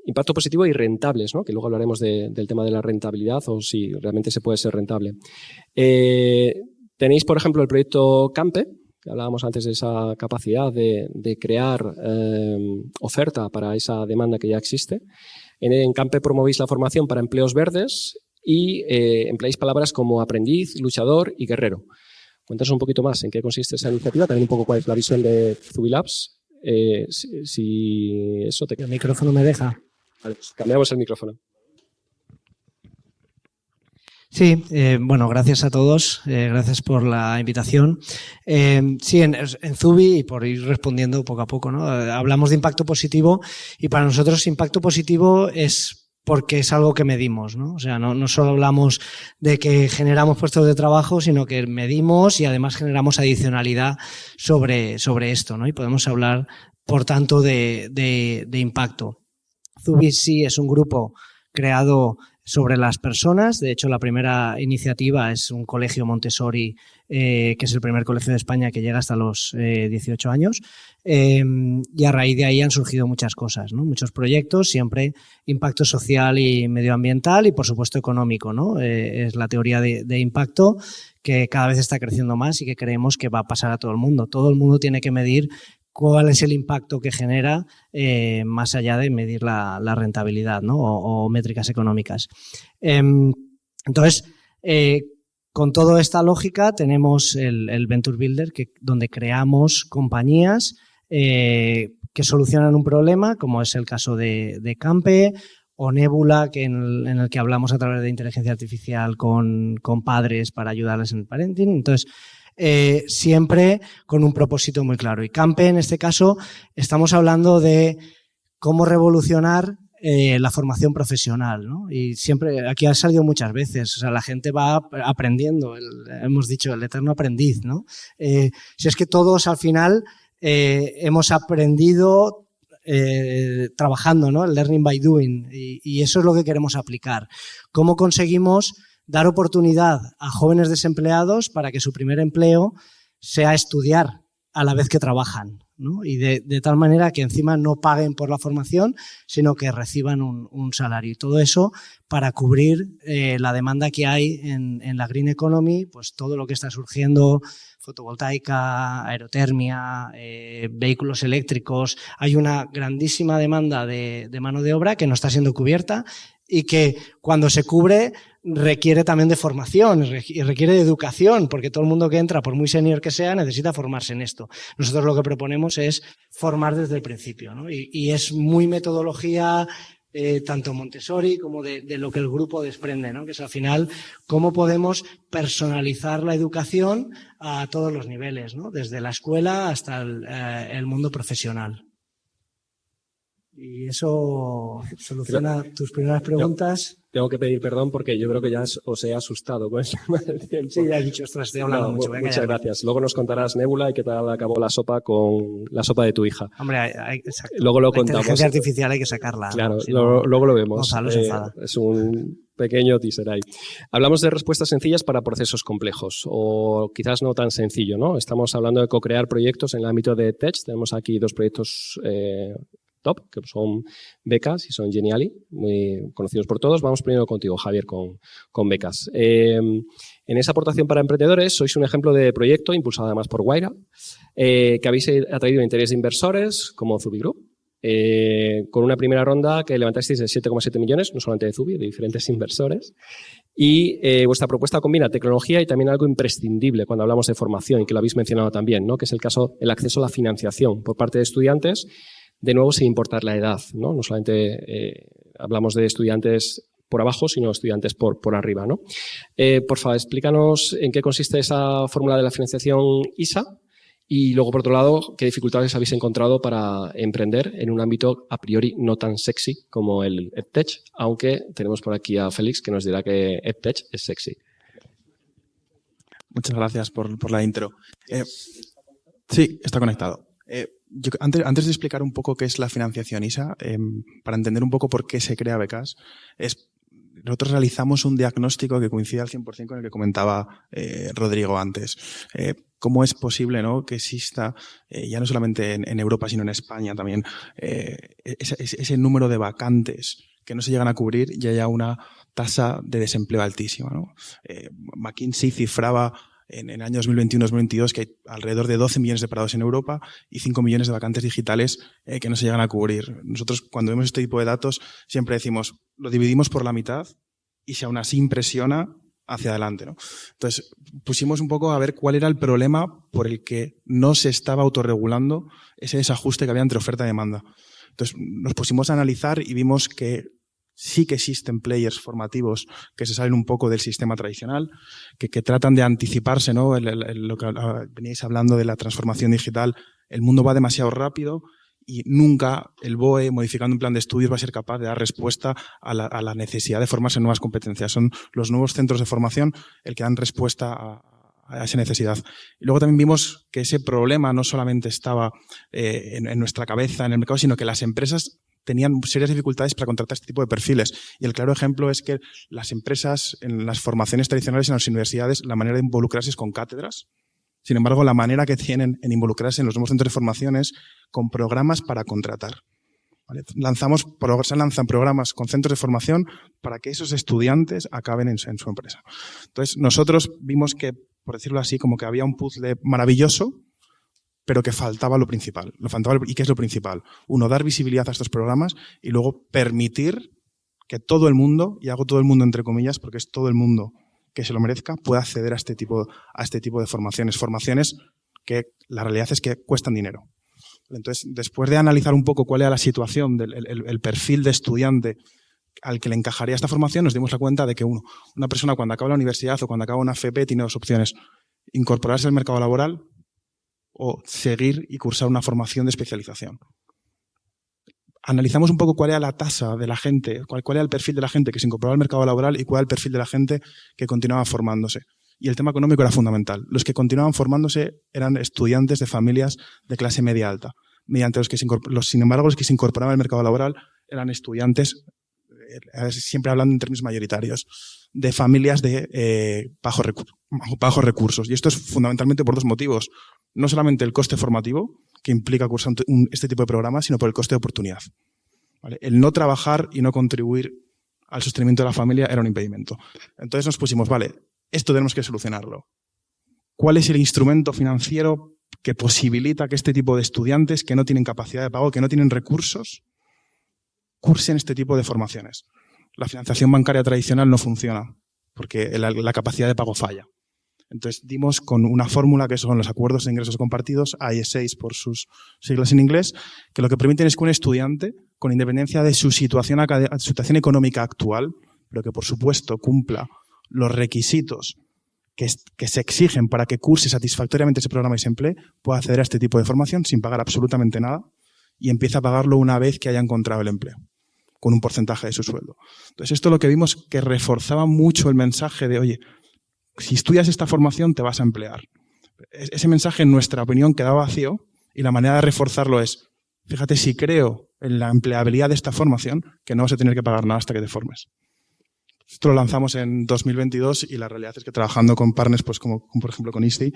Impacto positivo y rentables, ¿no? Que luego hablaremos del tema de la rentabilidad o si realmente se puede ser rentable. Tenéis, por ejemplo, el proyecto Campe, que hablábamos antes de esa capacidad de crear oferta para esa demanda que ya existe. En Campe promovéis la formación para empleos verdes y empleáis palabras como aprendiz, luchador y guerrero. Cuéntanos un poquito más en qué consiste esa iniciativa, también un poco cuál es la visión de Zubi Labs. Si eso te... El micrófono me deja. Vale, pues cambiamos el micrófono. Sí, bueno, gracias a todos, gracias por la invitación. Sí, en Zubi, y por ir respondiendo poco a poco, ¿no? Hablamos de impacto positivo y para nosotros impacto positivo es porque es algo que medimos, ¿no? O sea, no solo hablamos de que generamos puestos de trabajo, sino que medimos y además generamos adicionalidad sobre esto, ¿no? Y podemos hablar, por tanto, de impacto. Zubi sí es un grupo creado sobre las personas. De hecho, la primera iniciativa es un colegio Montessori, que es el primer colegio de España que llega hasta los 18 años. Y a raíz de ahí han surgido muchas cosas, ¿no? Muchos proyectos, siempre impacto social y medioambiental y, por supuesto, económico, ¿no? Es la teoría de impacto que cada vez está creciendo más y que creemos que va a pasar a todo el mundo. Todo el mundo tiene que medir cuál es el impacto que genera más allá de medir la rentabilidad, ¿no? o métricas económicas. Entonces, con toda esta lógica tenemos el Venture Builder, donde creamos compañías que solucionan un problema, como es el caso de Campe, o Nebula, en el que hablamos a través de inteligencia artificial con padres para ayudarles en el parenting. Entonces, siempre con un propósito muy claro. Y Campe, en este caso, estamos hablando de cómo revolucionar la formación profesional, ¿no? Y siempre, aquí ha salido muchas veces, o sea, la gente va aprendiendo, hemos dicho, el eterno aprendiz, ¿no? Si es que todos al final hemos aprendido trabajando, ¿no? El learning by doing, y eso es lo que queremos aplicar. ¿Cómo conseguimos dar oportunidad a jóvenes desempleados para que su primer empleo sea estudiar a la vez que trabajan, ¿no? Y de tal manera que encima no paguen por la formación, sino que reciban un salario. Y todo eso para cubrir la demanda que hay en la Green Economy, pues todo lo que está surgiendo, fotovoltaica, aerotermia, vehículos eléctricos. Hay una grandísima demanda de mano de obra que no está siendo cubierta y que cuando se cubre requiere también de formación y requiere de educación, porque todo el mundo que entra, por muy senior que sea, necesita formarse en esto. Nosotros lo que proponemos es formar desde el principio, ¿no? Y es muy metodología, tanto Montessori como de lo que el grupo desprende, ¿no? Que es al final cómo podemos personalizar la educación a todos los niveles, ¿no? Desde la escuela hasta el mundo profesional. Y eso soluciona tus primeras preguntas. Tengo que pedir perdón porque yo creo que ya os he asustado con el tema del tiempo. Sí, ya he dicho, ostras, estoy hablando mucho. Muchas gracias. Luego nos contarás, Nebula, y qué tal acabó la sopa con la sopa de tu hija. Hombre, exacto. Luego lo contamos. La inteligencia artificial hay que sacarla. Claro, ¿no? Si no, luego lo vemos. Gonzalo se enfada. Es un pequeño teaser ahí. Hablamos de respuestas sencillas para procesos complejos, o quizás no tan sencillo, ¿no? Estamos hablando de co-crear proyectos en el ámbito de Tech. Tenemos aquí dos proyectos top, que son Becas y son Geniali, muy conocidos por todos. Vamos primero contigo, Javier, con Becas. En esa aportación para emprendedores sois un ejemplo de proyecto impulsado además por Wayra, que habéis atraído interés de inversores como Zubi Group, con una primera ronda que levantasteis de 7,7 millones, no solamente de Zubi, de diferentes inversores. Y vuestra propuesta combina tecnología y también algo imprescindible cuando hablamos de formación, y que lo habéis mencionado también, ¿no? Que es el acceso a la financiación por parte de estudiantes, de nuevo sin importar la edad, ¿no? No solamente hablamos de estudiantes por abajo, sino estudiantes por arriba, ¿no? Por favor, explícanos en qué consiste esa fórmula de la financiación ISA Y luego, por otro lado, ¿qué dificultades habéis encontrado para emprender en un ámbito a priori no tan sexy como el EdTech? Aunque tenemos por aquí a Félix que nos dirá que EdTech es sexy. Muchas gracias por la intro. Sí, está conectado. Antes de explicar un poco qué es la financiación ISA, para entender un poco por qué se crea Becas, nosotros realizamos un diagnóstico que coincide al 100% con el que comentaba Rodrigo antes. ¿Cómo es posible, ¿no?, que exista, ya no solamente en Europa, sino en España también, ese número de vacantes que no se llegan a cubrir y haya una tasa de desempleo altísima, ¿no? McKinsey cifraba en el año 2021-2022 que hay alrededor de 12 millones de parados en Europa y 5 millones de vacantes digitales que no se llegan a cubrir. Nosotros, cuando vemos este tipo de datos, siempre decimos, lo dividimos por la mitad y si aún así impresiona, hacia adelante, ¿no? Entonces, pusimos un poco a ver cuál era el problema por el que no se estaba autorregulando ese desajuste que había entre oferta y demanda. Entonces, nos pusimos a analizar y vimos que sí que existen players formativos que se salen un poco del sistema tradicional, que tratan de anticiparse, ¿no? Lo que veníais hablando de la transformación digital. El mundo va demasiado rápido y nunca el BOE, modificando un plan de estudios, va a ser capaz de dar respuesta a la necesidad de formarse en nuevas competencias. Son los nuevos centros de formación el que dan respuesta a esa necesidad. Y luego también vimos que ese problema no solamente estaba en nuestra cabeza, en el mercado, sino que las empresas tenían serias dificultades para contratar este tipo de perfiles. Y el claro ejemplo es que las empresas, en las formaciones tradicionales en las universidades, la manera de involucrarse es con cátedras. Sin embargo, la manera que tienen en involucrarse en los nuevos centros de formación es con programas para contratar. ¿Vale? Se lanzan programas con centros de formación para que esos estudiantes acaben en su empresa. Entonces, nosotros vimos que, por decirlo así, como que había un puzzle maravilloso, pero que faltaba lo principal. ¿Y qué es lo principal? Uno, dar visibilidad a estos programas y luego permitir que todo el mundo, y hago todo el mundo entre comillas porque es todo el mundo que se lo merezca, pueda acceder a este tipo de formaciones. Formaciones que la realidad es que cuestan dinero. Entonces, después de analizar un poco cuál era la situación, el perfil de estudiante al que le encajaría esta formación, nos dimos la cuenta de que una persona cuando acaba la universidad o cuando acaba una FP tiene dos opciones: incorporarse al mercado laboral o seguir y cursar una formación de especialización. Analizamos un poco cuál era la tasa de la gente, cuál era el perfil de la gente que se incorporaba al mercado laboral y cuál era el perfil de la gente que continuaba formándose. Y el tema económico era fundamental. Los que continuaban formándose eran estudiantes de familias de clase media alta. Sin embargo, los que se incorporaban al mercado laboral eran estudiantes, siempre hablando en términos mayoritarios, de familias de bajos recursos. Y esto es fundamentalmente por dos motivos. No solamente el coste formativo, que implica cursar este tipo de programas, sino por el coste de oportunidad. ¿Vale? El no trabajar y no contribuir al sostenimiento de la familia era un impedimento. Entonces nos pusimos, vale, esto tenemos que solucionarlo. ¿Cuál es el instrumento financiero que posibilita que este tipo de estudiantes que no tienen capacidad de pago, que no tienen recursos, cursen este tipo de formaciones? La financiación bancaria tradicional no funciona porque la capacidad de pago falla. Entonces dimos con una fórmula que son los acuerdos de ingresos compartidos, ISAs por sus siglas en inglés, que lo que permiten es que un estudiante, con independencia de su situación económica actual, pero que por supuesto cumpla los requisitos que se exigen para que curse satisfactoriamente ese programa y se emplee, pueda acceder a este tipo de formación sin pagar absolutamente nada y empieza a pagarlo una vez que haya encontrado el empleo, con un porcentaje de su sueldo. Entonces esto lo que vimos que reforzaba mucho el mensaje de, oye, si estudias esta formación te vas a emplear. Ese mensaje, en nuestra opinión, quedaba vacío y la manera de reforzarlo es, fíjate, si creo en la empleabilidad de esta formación, que no vas a tener que pagar nada hasta que te formes. Esto lo lanzamos en 2022 y la realidad es que trabajando con partners, pues como por ejemplo con ISTI,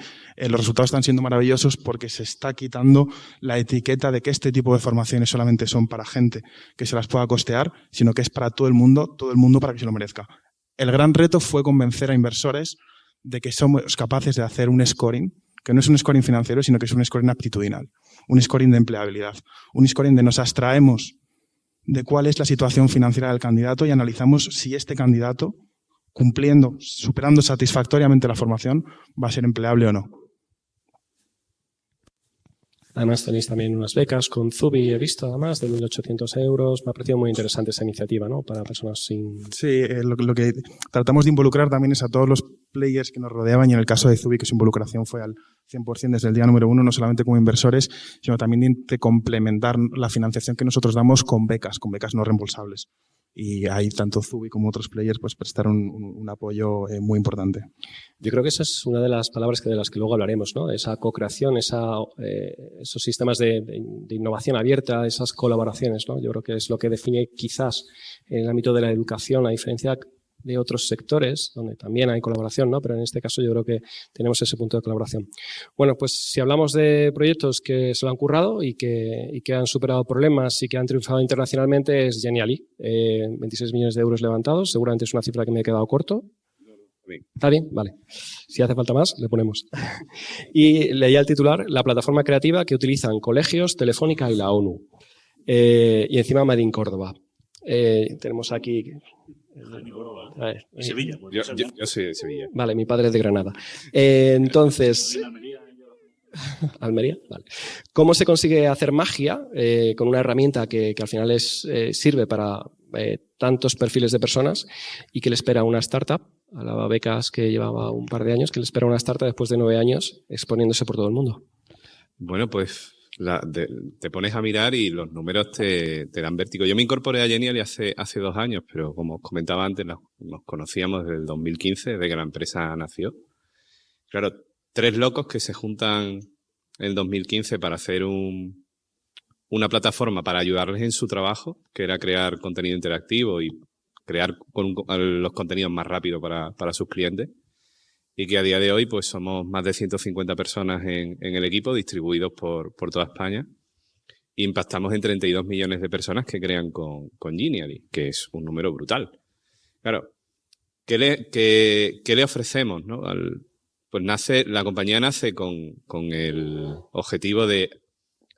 los resultados están siendo maravillosos porque se está quitando la etiqueta de que este tipo de formaciones solamente son para gente que se las pueda costear, sino que es para todo el mundo para que se lo merezca. El gran reto fue convencer a inversores de que somos capaces de hacer un scoring, que no es un scoring financiero, sino que es un scoring aptitudinal, un scoring de empleabilidad, un scoring de nos abstraemos de cuál es la situación financiera del candidato y analizamos si este candidato, superando satisfactoriamente la formación, va a ser empleable o no. Además tenéis también unas becas con Zubi, he visto además, de 1.800 euros. Me ha parecido muy interesante esa iniciativa, ¿no? Para personas sin... Sí, lo que tratamos de involucrar también es a todos los players que nos rodeaban, y en el caso de Zubi, que su involucración fue al 100% desde el día número 1, no solamente como inversores, sino también de complementar la financiación que nosotros damos con becas no reembolsables. Y ahí tanto Zubi como otros players pues prestaron un apoyo muy importante. Yo creo que esa es una de las palabras de las que luego hablaremos, ¿no? Esa co-creación, esos sistemas de innovación abierta, esas colaboraciones, ¿no? Yo creo que es lo que define quizás en el ámbito de la educación, a diferencia de otros sectores donde también hay colaboración, ¿no? Pero en este caso yo creo que tenemos ese punto de colaboración. Bueno, pues si hablamos de proyectos que se lo han currado y que han superado problemas y que han triunfado internacionalmente, es Geniali. 26 millones de euros levantados, seguramente es una cifra que me he quedado corto. ¿Está bien? Vale. Si hace falta más, le ponemos. Y leía el titular, la plataforma creativa que utilizan colegios, Telefónica y la ONU. Y encima Made in Córdoba. Tenemos aquí... Sevilla. Yo soy de Sevilla. Vale, mi padre es de Granada. Entonces... ¿Almería? Vale. ¿Cómo se consigue hacer magia con una herramienta que al final sirve para tantos perfiles de personas y que le espera una startup? Hablaba Becas que llevaba un par de años, que le espera una startup después de 9 años exponiéndose por todo el mundo. Bueno, pues te pones a mirar y los números te dan vértigo. Yo me incorporé a Geniali hace 2 años, pero como os comentaba antes, nos conocíamos desde el 2015, desde que la empresa nació. Claro, 3 locos que se juntan en el 2015 para hacer una plataforma para ayudarles en su trabajo, que era crear contenido interactivo y crear los contenidos más rápido para sus clientes. Y que a día de hoy pues somos más de 150 personas en el equipo, distribuidos por toda España. E impactamos en 32 millones de personas que crean con Geniali, que es un número brutal. Claro, ¿qué le ofrecemos, ¿no? Pues la compañía nace con el objetivo de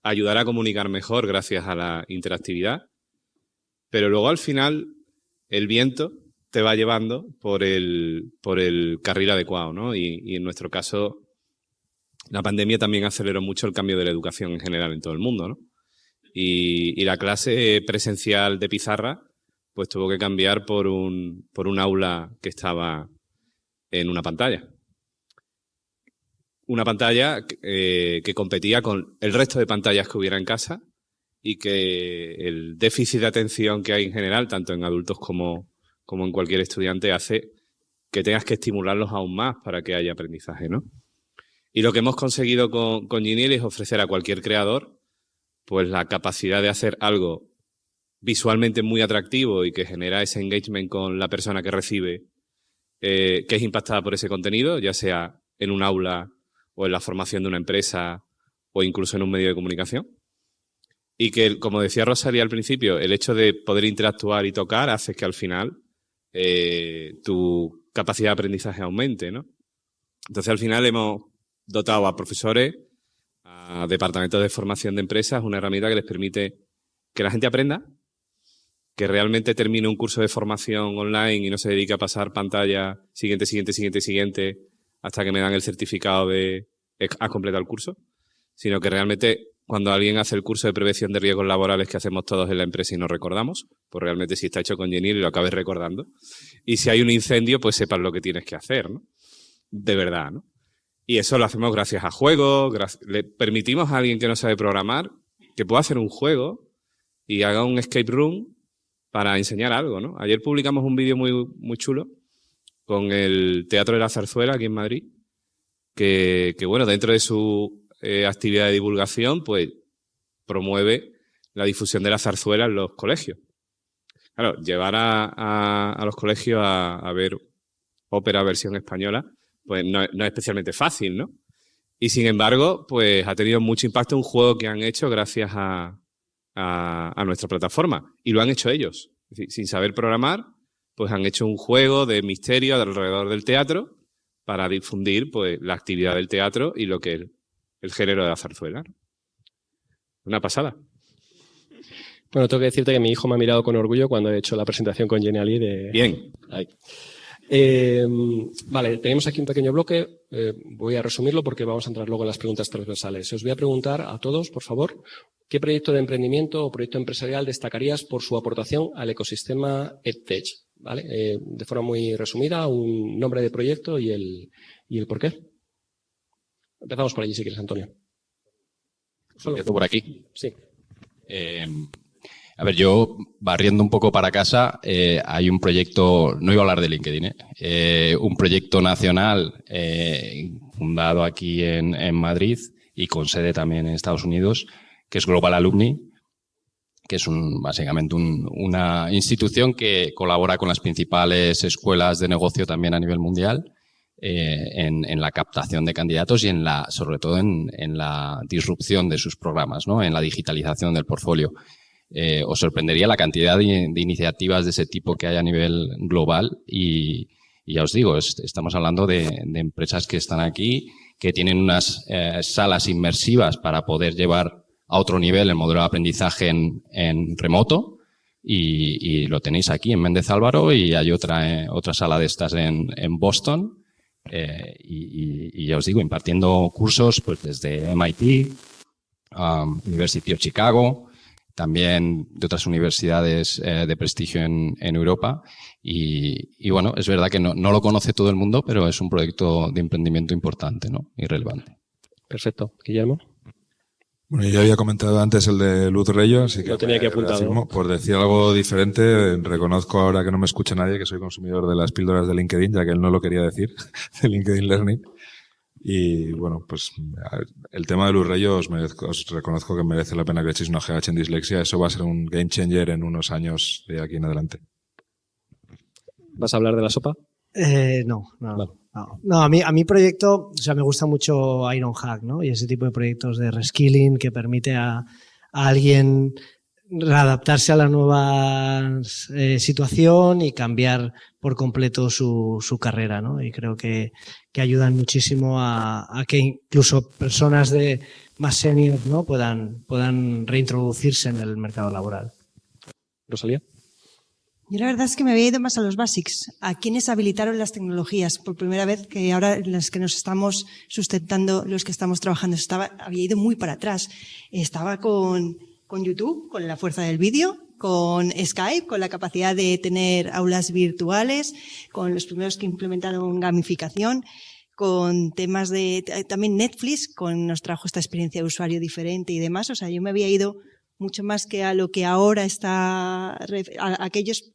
ayudar a comunicar mejor gracias a la interactividad, pero luego al final el viento te va llevando por el carril adecuado, ¿no? Y en nuestro caso, la pandemia también aceleró mucho el cambio de la educación en general en todo el mundo, ¿no? Y la clase presencial de pizarra pues tuvo que cambiar por un aula que estaba en una pantalla. Una pantalla que competía con el resto de pantallas que hubiera en casa, y que el déficit de atención que hay en general, tanto en adultos como en cualquier estudiante, hace que tengas que estimularlos aún más para que haya aprendizaje, ¿no? Y lo que hemos conseguido con Geniali es ofrecer a cualquier creador pues la capacidad de hacer algo visualmente muy atractivo y que genera ese engagement con la persona que recibe, que es impactada por ese contenido, ya sea en un aula o en la formación de una empresa o incluso en un medio de comunicación. Y que, como decía Rosalía al principio, el hecho de poder interactuar y tocar hace que al final tu capacidad de aprendizaje aumente, ¿no? Entonces, al final hemos dotado a profesores, a departamentos de formación de empresas, una herramienta que les permite que la gente aprenda, que realmente termine un curso de formación online y no se dedique a pasar pantalla siguiente, hasta que me dan el certificado de has completado el curso, sino que realmente cuando alguien hace el curso de prevención de riesgos laborales que hacemos todos en la empresa y nos recordamos, pues realmente si está hecho con Geniali lo acabes recordando. Y si hay un incendio, pues sepas lo que tienes que hacer, ¿no? De verdad, ¿no? Y eso lo hacemos gracias a juegos, le permitimos a alguien que no sabe programar que pueda hacer un juego y haga un escape room para enseñar algo, ¿no? Ayer publicamos un vídeo muy, muy chulo con el Teatro de la Zarzuela aquí en Madrid, que bueno, dentro de su actividad de divulgación, pues promueve la difusión de la zarzuela en los colegios. Claro, llevar a los colegios a ver ópera versión española, pues no es especialmente fácil, ¿no? Y sin embargo, pues ha tenido mucho impacto un juego que han hecho gracias a nuestra plataforma. Y lo han hecho ellos. Es decir, sin saber programar, pues han hecho un juego de misterio alrededor del teatro para difundir pues la actividad del teatro y lo que es el género de la zarzuela. Una pasada. Bueno, tengo que decirte que mi hijo me ha mirado con orgullo cuando he hecho la presentación con Geniali de... Bien. Ahí. Vale, tenemos aquí un pequeño bloque. Voy a resumirlo porque vamos a entrar luego en las preguntas transversales. Os voy a preguntar a todos, por favor, ¿qué proyecto de emprendimiento o proyecto empresarial destacarías por su aportación al ecosistema EdTech? ¿Vale? De forma muy resumida, un nombre de proyecto y el por qué. Empezamos por allí, si quieres, Antonio. Empiezo por aquí. Sí. A ver, yo, barriendo un poco para casa, hay un proyecto, no iba a hablar de LinkedIn, un proyecto nacional fundado aquí en Madrid y con sede también en Estados Unidos, que es Global Alumni, que es básicamente una institución que colabora con las principales escuelas de negocio también a nivel mundial en la captación de candidatos y sobre todo en la disrupción de sus programas, ¿no? En la digitalización del portfolio. Os sorprendería la cantidad de iniciativas de ese tipo que hay a nivel global y ya os digo, estamos hablando de empresas que están aquí, que tienen unas salas inmersivas para poder llevar a otro nivel el modelo de aprendizaje en remoto y lo tenéis aquí en Méndez Álvaro y hay otra sala de estas en Boston y ya os digo, impartiendo cursos pues desde MIT, University of Chicago, también de otras universidades de prestigio en Europa y bueno, es verdad que no lo conoce todo el mundo, pero es un proyecto de emprendimiento importante, ¿no? Y relevante. Perfecto. Guillermo. Bueno, yo había comentado antes el de Luz Reyo, así que lo tenía aquí apuntado. Por decir algo diferente, reconozco ahora que no me escucha nadie que soy consumidor de las píldoras de LinkedIn, ya que él no lo quería decir, de LinkedIn Learning. Y bueno, pues el tema de Luz Reyo os reconozco que merece la pena que echéis una GH en dislexia. Eso va a ser un game changer en unos años de aquí en adelante. ¿Vas a hablar de la sopa? No. Vale. No, a mí proyecto, o sea, me gusta mucho Ironhack, ¿no? Y ese tipo de proyectos de reskilling que permite a alguien readaptarse a la nueva situación y cambiar por completo su carrera, ¿no? Y creo que ayudan muchísimo a que incluso personas de más senior, ¿no? puedan reintroducirse en el mercado laboral. Rosalía. Yo la verdad es que me había ido más a los basics, a quienes habilitaron las tecnologías. Por primera vez, que ahora en las que nos estamos sustentando, los que estamos trabajando, había ido muy para atrás. Estaba con YouTube, con la fuerza del vídeo, con Skype, con la capacidad de tener aulas virtuales, con los primeros que implementaron gamificación, con temas de también Netflix, nos trajo esta experiencia de usuario diferente y demás. O sea, yo me había ido mucho más que a lo que ahora está, a aquellas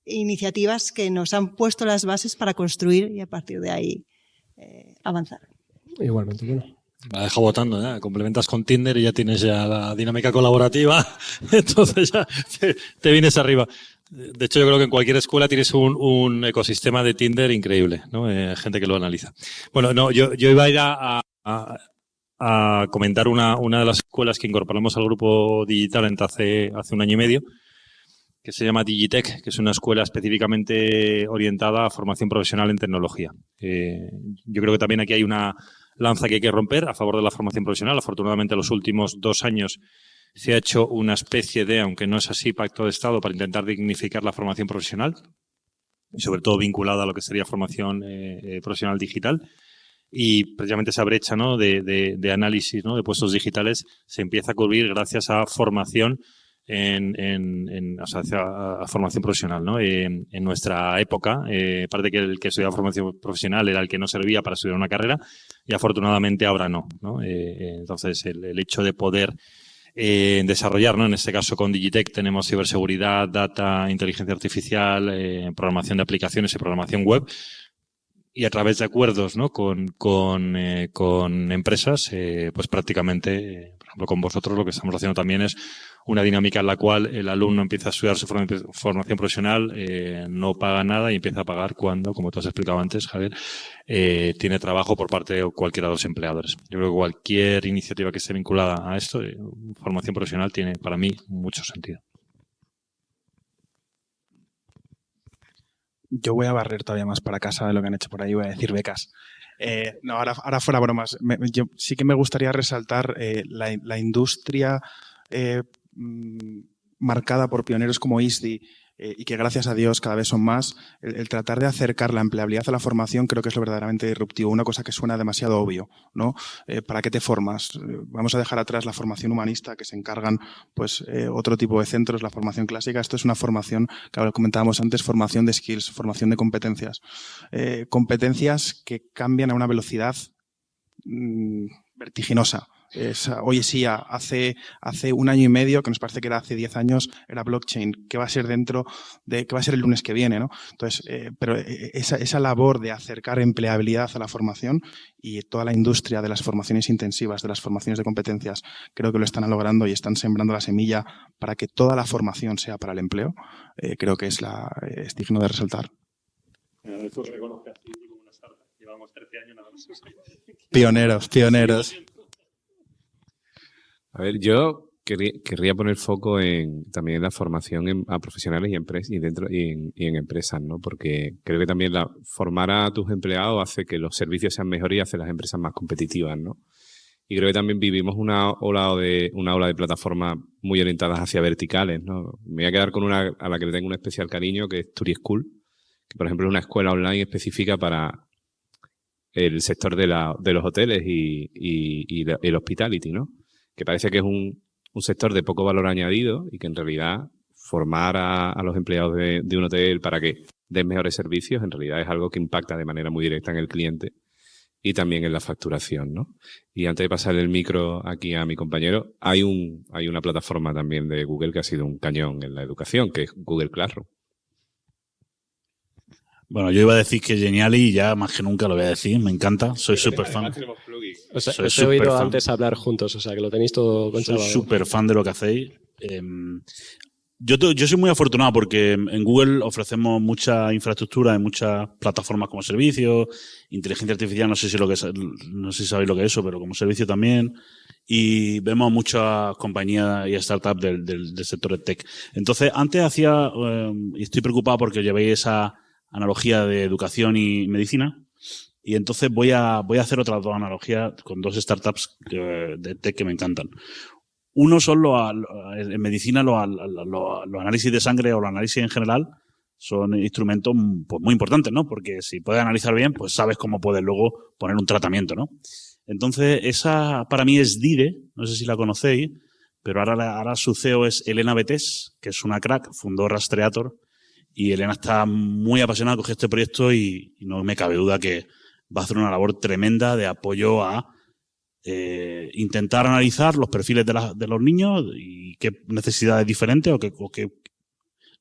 iniciativas que nos han puesto las bases para construir y a partir de ahí avanzar. Igualmente, bueno. Me la deja votando, ¿eh? Complementas con Tinder y ya tienes ya la dinámica colaborativa, entonces ya te vienes arriba. De hecho, yo creo que en cualquier escuela tienes un ecosistema de Tinder increíble, ¿no? Gente que lo analiza. Bueno, no, yo iba a ir a comentar una de las escuelas que incorporamos al grupo digital hace un año y medio, que se llama Digitech, que es una escuela específicamente orientada a formación profesional en tecnología. Yo creo que también aquí hay una lanza que hay que romper a favor de la formación profesional. Afortunadamente, en los últimos 2 años se ha hecho una especie de, aunque no es así, pacto de Estado para intentar dignificar la formación profesional y sobre todo vinculada a lo que sería formación profesional digital. Y precisamente esa brecha, ¿no? de análisis, ¿no? de puestos digitales se empieza a cubrir gracias a formación o sea, a formación profesional, ¿no? En nuestra época, parece que el que estudiaba formación profesional era el que no servía para estudiar una carrera y afortunadamente ahora no, ¿no? Entonces, el hecho de poder desarrollar, ¿no? En este caso con Digitech tenemos ciberseguridad, data, inteligencia artificial, programación de aplicaciones y programación web. Y a través de acuerdos, ¿no? con empresas, pues prácticamente, por ejemplo, con vosotros lo que estamos haciendo también es una dinámica en la cual el alumno empieza a estudiar su formación profesional, no paga nada y empieza a pagar cuando, como tú has explicado antes, Javier, tiene trabajo por parte de cualquiera de los empleadores. Yo creo que cualquier iniciativa que esté vinculada a esto, formación profesional, tiene para mí mucho sentido. Yo voy a barrer todavía más para casa de lo que han hecho por ahí, voy a decir becas. No, ahora fuera bromas. Yo sí que me gustaría resaltar la industria marcada por pioneros como ISDI, y que gracias a Dios cada vez son más, el tratar de acercar la empleabilidad a la formación creo que es lo verdaderamente disruptivo. Una cosa que suena demasiado obvio, ¿no? ¿Para qué te formas? Vamos a dejar atrás la formación humanista que se encargan pues otro tipo de centros, la formación clásica. Esto es una formación, que ahora comentábamos antes, formación de skills, formación de competencias. Competencias que cambian a una velocidad vertiginosa. Oye, sí, hace 1 año y medio, que nos parece que era hace 10 años, era blockchain. ¿Qué va a ser qué va a ser el lunes que viene, ¿no? Entonces, pero esa labor de acercar empleabilidad a la formación y toda la industria de las formaciones intensivas, de las formaciones de competencias, creo que lo están logrando y están sembrando la semilla para que toda la formación sea para el empleo. Creo que es digno de resaltar. Llevamos 13 años nada más. Pioneros. A ver, yo querría poner foco también en la formación a profesionales y en empresas, ¿no? Porque creo que también formar a tus empleados hace que los servicios sean mejores y hace las empresas más competitivas, ¿no? Y creo que también vivimos una ola de plataformas muy orientadas hacia verticales, ¿no? Me voy a quedar con una a la que le tengo un especial cariño, que es Turi School, que por ejemplo es una escuela online específica para el sector de los hoteles y el hospitality, ¿no? Que parece que es un sector de poco valor añadido y que en realidad formar a los empleados de un hotel para que den mejores servicios en realidad es algo que impacta de manera muy directa en el cliente y también en la facturación, ¿no? Y antes de pasar el micro aquí a mi compañero, hay una plataforma también de Google que ha sido un cañón en la educación, que es Google Classroom. Bueno, yo iba a decir que Geniali y ya más que nunca lo voy a decir, me encanta, soy súper fan. Os he oído antes hablar juntos, o sea que lo tenéis todo conservado. Soy súper fan de lo que hacéis. Yo soy muy afortunado porque en Google ofrecemos mucha infraestructura en muchas plataformas como servicio, inteligencia artificial, no sé si sabéis lo que es eso, pero como servicio también. Y vemos muchas compañías y startups del sector de tech. Entonces, antes y estoy preocupado porque llevéis esa analogía de educación y medicina, y entonces voy a hacer otras 2 analogías con 2 startups de tech que me encantan. Uno son en medicina los análisis de sangre o los análisis en general son instrumentos pues, muy importantes, ¿no? Porque si puedes analizar bien, pues sabes cómo puedes luego poner un tratamiento, ¿no? Entonces, esa para mí es DIDE, no sé si la conocéis, pero ahora su CEO es Elena Betés, que es una crack, fundó Rastreator. Y Elena está muy apasionada con este proyecto y no me cabe duda que va a hacer una labor tremenda de apoyo a intentar analizar los perfiles de los niños y qué necesidades diferentes o qué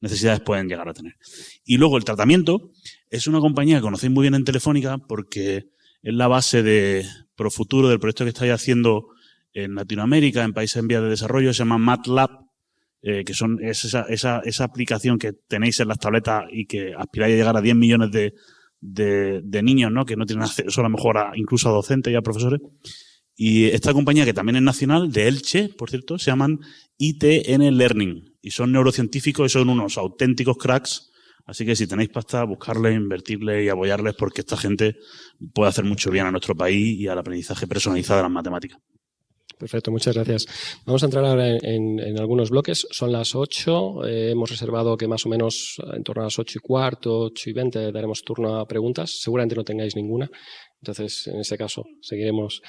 necesidades pueden llegar a tener. Y luego el tratamiento es una compañía que conocéis muy bien en Telefónica porque es la base de Profuturo, del proyecto que estáis haciendo en Latinoamérica, en países en vías de desarrollo, se llama MATLAB. Que es esa aplicación que tenéis en las tabletas y que aspiráis a llegar a 10 millones de niños, ¿no? Que no tienen acceso a lo mejor incluso a docentes y a profesores. Y esta compañía, que también es nacional, de Elche, por cierto, se llaman ITN Learning. Y son neurocientíficos y son unos auténticos cracks. Así que si tenéis pasta, buscarles, invertirles y apoyarles porque esta gente puede hacer mucho bien a nuestro país y al aprendizaje personalizado de las matemáticas. Perfecto, muchas gracias. Vamos a entrar ahora en algunos bloques. Son las 8. Hemos reservado que más o menos en torno a las 8:15, 8:20 daremos turno a preguntas. Seguramente no tengáis ninguna. Entonces, en ese caso, seguiremos.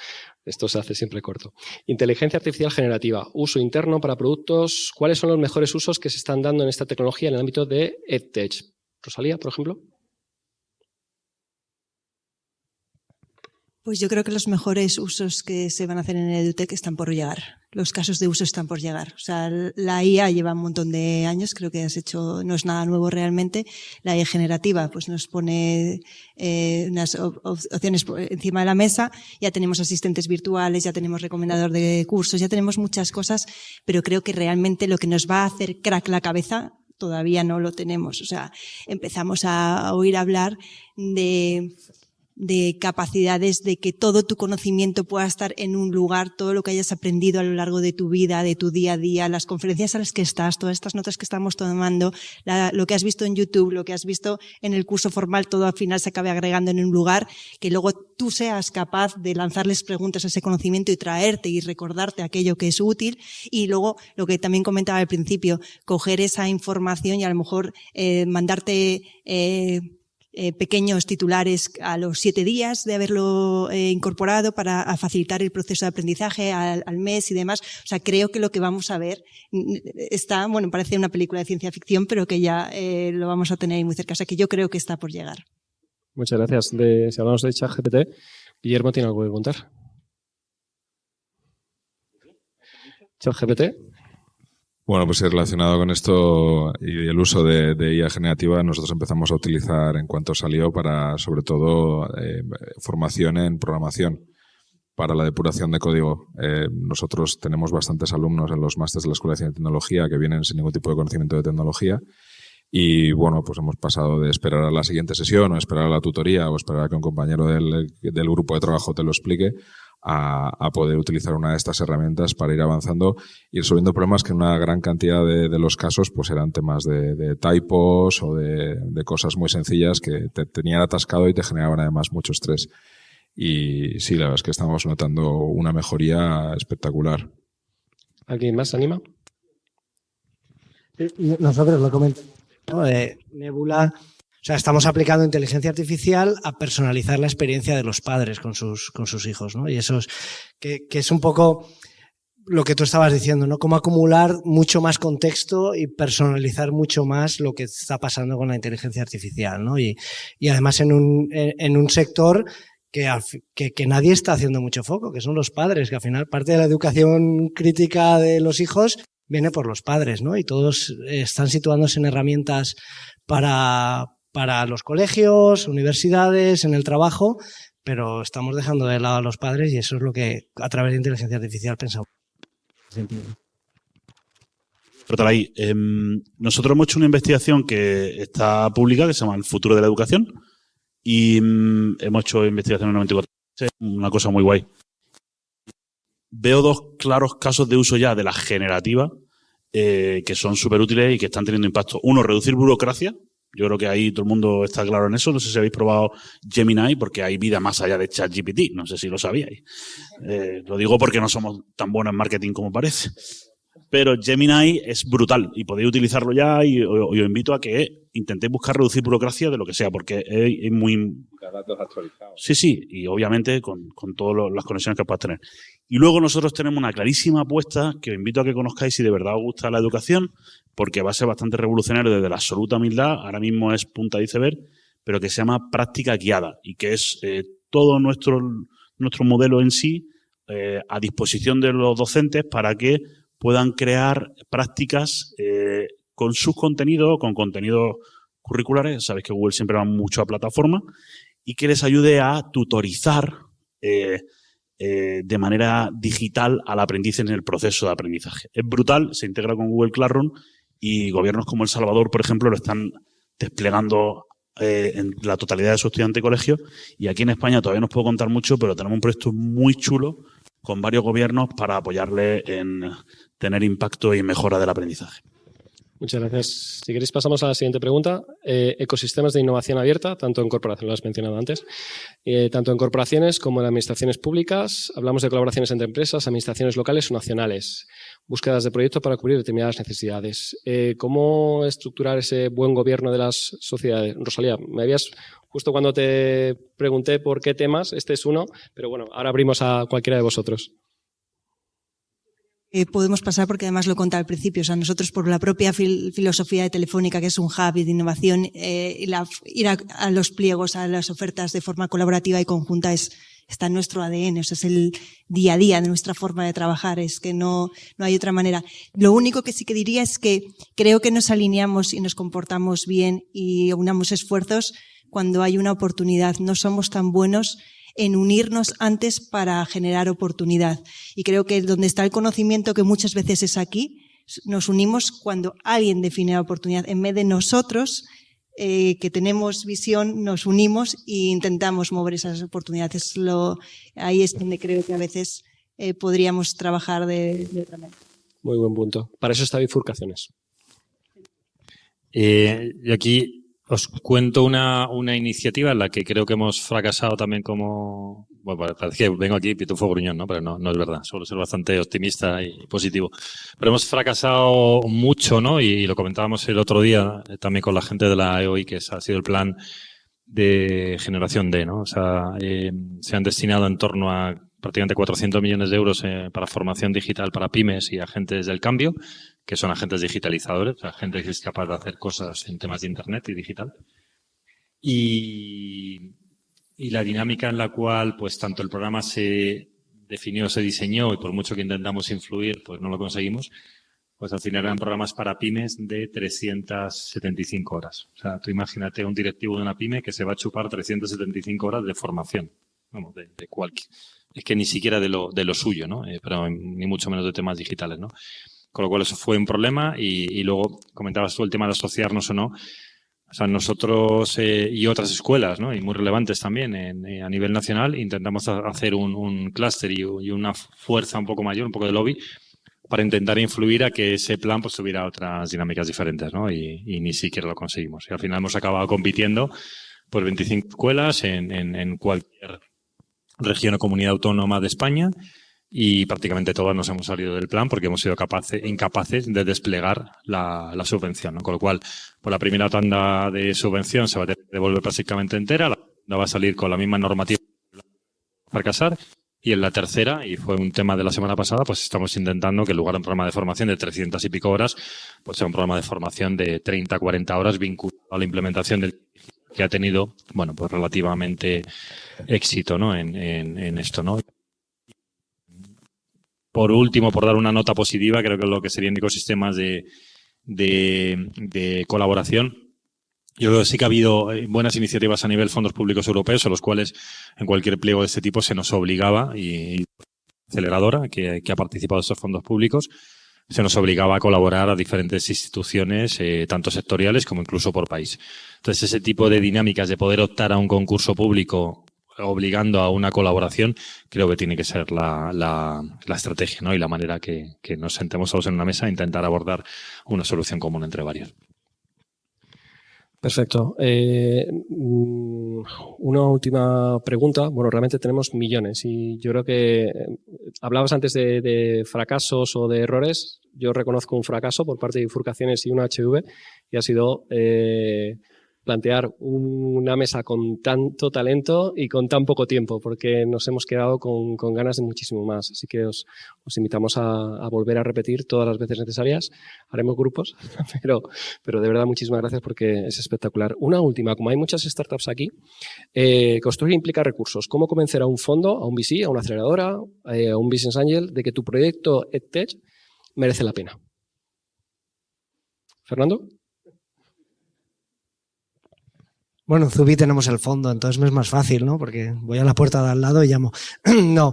Esto se hace siempre corto. Inteligencia artificial generativa. Uso interno para productos. ¿Cuáles son los mejores usos que se están dando en esta tecnología en el ámbito de EdTech? Rosalía, por ejemplo. Pues yo creo que los mejores usos que se van a hacer en el EdTech están por llegar. Los casos de uso están por llegar. O sea, la IA lleva un montón de años, creo que no es nada nuevo realmente. La IA generativa pues nos pone unas opciones encima de la mesa. Ya tenemos asistentes virtuales, ya tenemos recomendador de cursos, ya tenemos muchas cosas, pero creo que realmente lo que nos va a hacer crack la cabeza todavía no lo tenemos. O sea, empezamos a oír hablar de de capacidades, de que todo tu conocimiento pueda estar en un lugar, todo lo que hayas aprendido a lo largo de tu vida, de tu día a día, las conferencias a las que estás, todas estas notas que estamos tomando, lo que has visto en YouTube, lo que has visto en el curso formal, todo al final se acabe agregando en un lugar, que luego tú seas capaz de lanzarles preguntas a ese conocimiento y traerte y recordarte aquello que es útil. Y luego, lo que también comentaba al principio, coger esa información y a lo mejor mandarte pequeños titulares a los 7 días de haberlo incorporado para facilitar el proceso de aprendizaje al mes y demás. O sea, creo que lo que vamos a ver está, bueno, parece una película de ciencia ficción, pero que ya lo vamos a tener muy cerca. O sea, que yo creo que está por llegar. Muchas gracias. Si hablamos de ChatGPT, Guillermo tiene algo que contar. ChatGPT. Bueno, pues relacionado con esto y el uso de IA generativa, nosotros empezamos a utilizar en cuanto salió para, sobre todo, formación en programación para la depuración de código. Nosotros tenemos bastantes alumnos en los másteres de la Escuela de Ciencia y Tecnología que vienen sin ningún tipo de conocimiento de tecnología y, bueno, pues hemos pasado de esperar a la siguiente sesión o esperar a la tutoría o esperar a que un compañero del grupo de trabajo te lo explique a poder utilizar una de estas herramientas para ir avanzando y resolviendo problemas que en una gran cantidad de los casos pues eran temas de typos o de cosas muy sencillas que te tenían atascado y te generaban además mucho estrés. Y sí, la verdad es que estamos notando una mejoría espectacular. ¿Alguien más se anima? Nosotros lo comentamos, ¿no? Nebula. O sea, estamos aplicando inteligencia artificial a personalizar la experiencia de los padres con sus hijos, ¿no? Y eso es que es un poco lo que tú estabas diciendo, ¿no? Cómo acumular mucho más contexto y personalizar mucho más lo que está pasando con la inteligencia artificial, ¿no? Y además en un sector que nadie está haciendo mucho foco, que son los padres, que al final parte de la educación crítica de los hijos viene por los padres, ¿no? Y todos están situándose en herramientas para los colegios, universidades, en el trabajo, pero estamos dejando de lado a los padres y eso es lo que a través de inteligencia artificial pensamos. Pero ahí, nosotros hemos hecho una investigación que está pública que se llama El futuro de la educación y hemos hecho investigación en 94. Una cosa muy guay. Veo 2 claros casos de uso ya de la generativa que son súper útiles y que están teniendo impacto. Uno, reducir burocracia. Yo creo que ahí todo el mundo está claro en eso. No sé si habéis probado Gemini, porque hay vida más allá de ChatGPT. No sé si lo sabíais. Lo digo porque no somos tan buenos en marketing como parece. Pero Gemini es brutal y podéis utilizarlo ya y os invito a que intentéis buscar reducir burocracia de lo que sea, porque es muy... Datos actualizados. Sí, y obviamente con todas las conexiones que puedas tener. Y luego nosotros tenemos una clarísima apuesta que os invito a que conozcáis si de verdad os gusta la educación, porque va a ser bastante revolucionario desde la absoluta humildad, ahora mismo es punta de iceberg, pero que se llama práctica guiada y que es todo nuestro modelo en sí a disposición de los docentes para que puedan crear prácticas con sus contenidos, con contenidos curriculares. Sabéis que Google siempre va mucho a plataforma y que les ayude a tutorizar de manera digital al aprendiz en el proceso de aprendizaje. Es brutal, se integra con Google Classroom y gobiernos como El Salvador, por ejemplo, lo están desplegando en la totalidad de sus estudiantes y colegios. Y aquí en España todavía no os puedo contar mucho, pero tenemos un proyecto muy chulo con varios gobiernos para apoyarle en tener impacto y mejora del aprendizaje. Muchas gracias. Si queréis pasamos a la siguiente pregunta. Ecosistemas de innovación abierta, tanto en corporaciones, lo has mencionado antes, tanto en corporaciones como en administraciones públicas. Hablamos de colaboraciones entre empresas, administraciones locales o nacionales. Búsquedas de proyectos para cubrir determinadas necesidades. ¿Cómo estructurar ese buen gobierno de las sociedades? Rosalía, me habías justo cuando te pregunté por qué temas, este es uno, pero bueno, ahora abrimos a cualquiera de vosotros. Podemos pasar porque además lo contaba al principio, o sea, nosotros por la propia filosofía de Telefónica, que es un hub de innovación, ir a los pliegos, a las ofertas de forma colaborativa y conjunta está en nuestro ADN, o sea, es el día a día de nuestra forma de trabajar, es que no hay otra manera. Lo único que sí que diría es que creo que nos alineamos y nos comportamos bien y unamos esfuerzos cuando hay una oportunidad. No somos tan buenos en unirnos antes para generar oportunidad. Y creo que donde está el conocimiento, que muchas veces es aquí, nos unimos cuando alguien define la oportunidad, en vez de nosotros que tenemos visión nos unimos e intentamos mover esas oportunidades. Ahí es donde creo que a veces podríamos trabajar de otra manera. Muy buen punto. Para eso está Bifurcaciones. Y aquí os cuento una iniciativa en la que creo que hemos fracasado también como... Bueno, parece que vengo aquí pitufo gruñón, ¿no? Pero no es verdad. Suelo ser bastante optimista y positivo. Pero hemos fracasado mucho, ¿no? Y lo comentábamos el otro día también con la gente de la EOI, que ha sido el plan de generación D, ¿no? O sea, se han destinado en torno a prácticamente 400 millones de euros para formación digital para pymes y agentes del cambio, que son agentes digitalizadores, o sea, gente que es capaz de hacer cosas en temas de Internet y digital. Y la dinámica en la cual, pues, tanto el programa se definió, se diseñó, y por mucho que intentamos influir, pues no lo conseguimos, pues al final eran programas para pymes de 375 horas. O sea, tú imagínate un directivo de una pyme que se va a chupar 375 horas de formación. Vamos, de cualquier... Es que ni siquiera de lo suyo, ¿no? Pero ni mucho menos de temas digitales, ¿no? Con lo cual eso fue un problema y luego comentabas tú el tema de asociarnos o no. O sea, nosotros y otras escuelas, ¿no? Y muy relevantes también a nivel nacional, intentamos hacer un clúster y una fuerza un poco mayor, un poco de lobby, para intentar influir a que ese plan pues tuviera otras dinámicas diferentes, ¿no? Y ni siquiera lo conseguimos. Y al final hemos acabado compitiendo pues 25 escuelas en cualquier región o comunidad autónoma de España, y prácticamente todas nos hemos salido del plan porque hemos sido incapaces de desplegar la subvención, ¿no? Con lo cual, por la primera tanda de subvención se va a devolver prácticamente entera, la segunda va a salir con la misma normativa para fracasar, y en la tercera, y fue un tema de la semana pasada, pues estamos intentando que en lugar de un programa de formación de 300 y pico horas, pues sea un programa de formación de 30, 40 horas vinculado a la implementación del que ha tenido, bueno, pues relativamente éxito, ¿no? En esto, ¿no? Por último, por dar una nota positiva, creo que lo que serían ecosistemas de colaboración. Yo creo que sí que ha habido buenas iniciativas a nivel fondos públicos europeos, a los cuales en cualquier pliego de este tipo se nos obligaba, y aceleradora que ha participado de estos fondos públicos, se nos obligaba a colaborar a diferentes instituciones, tanto sectoriales como incluso por país. Entonces, ese tipo de dinámicas de poder optar a un concurso público obligando a una colaboración, creo que tiene que ser la estrategia, ¿no? Y la manera que nos sentemos todos en una mesa e intentar abordar una solución común entre varios. Perfecto. Una última pregunta. Bueno, realmente tenemos millones y yo creo que hablabas antes de fracasos o de errores. Yo reconozco un fracaso por parte de Bifurcaciones y una HV, y ha sido plantear una mesa con tanto talento y con tan poco tiempo, porque nos hemos quedado con ganas de muchísimo más. Así que os invitamos a volver a repetir todas las veces necesarias. Haremos grupos, pero de verdad muchísimas gracias porque es espectacular. Una última, como hay muchas startups aquí, construir implica recursos. ¿Cómo convencer a un fondo, a un VC, a una aceleradora, a un business angel de que tu proyecto EdTech merece la pena? ¿Fernando? Bueno, en Zubi tenemos el fondo, entonces me es más fácil, ¿no? Porque voy a la puerta de al lado y llamo. No.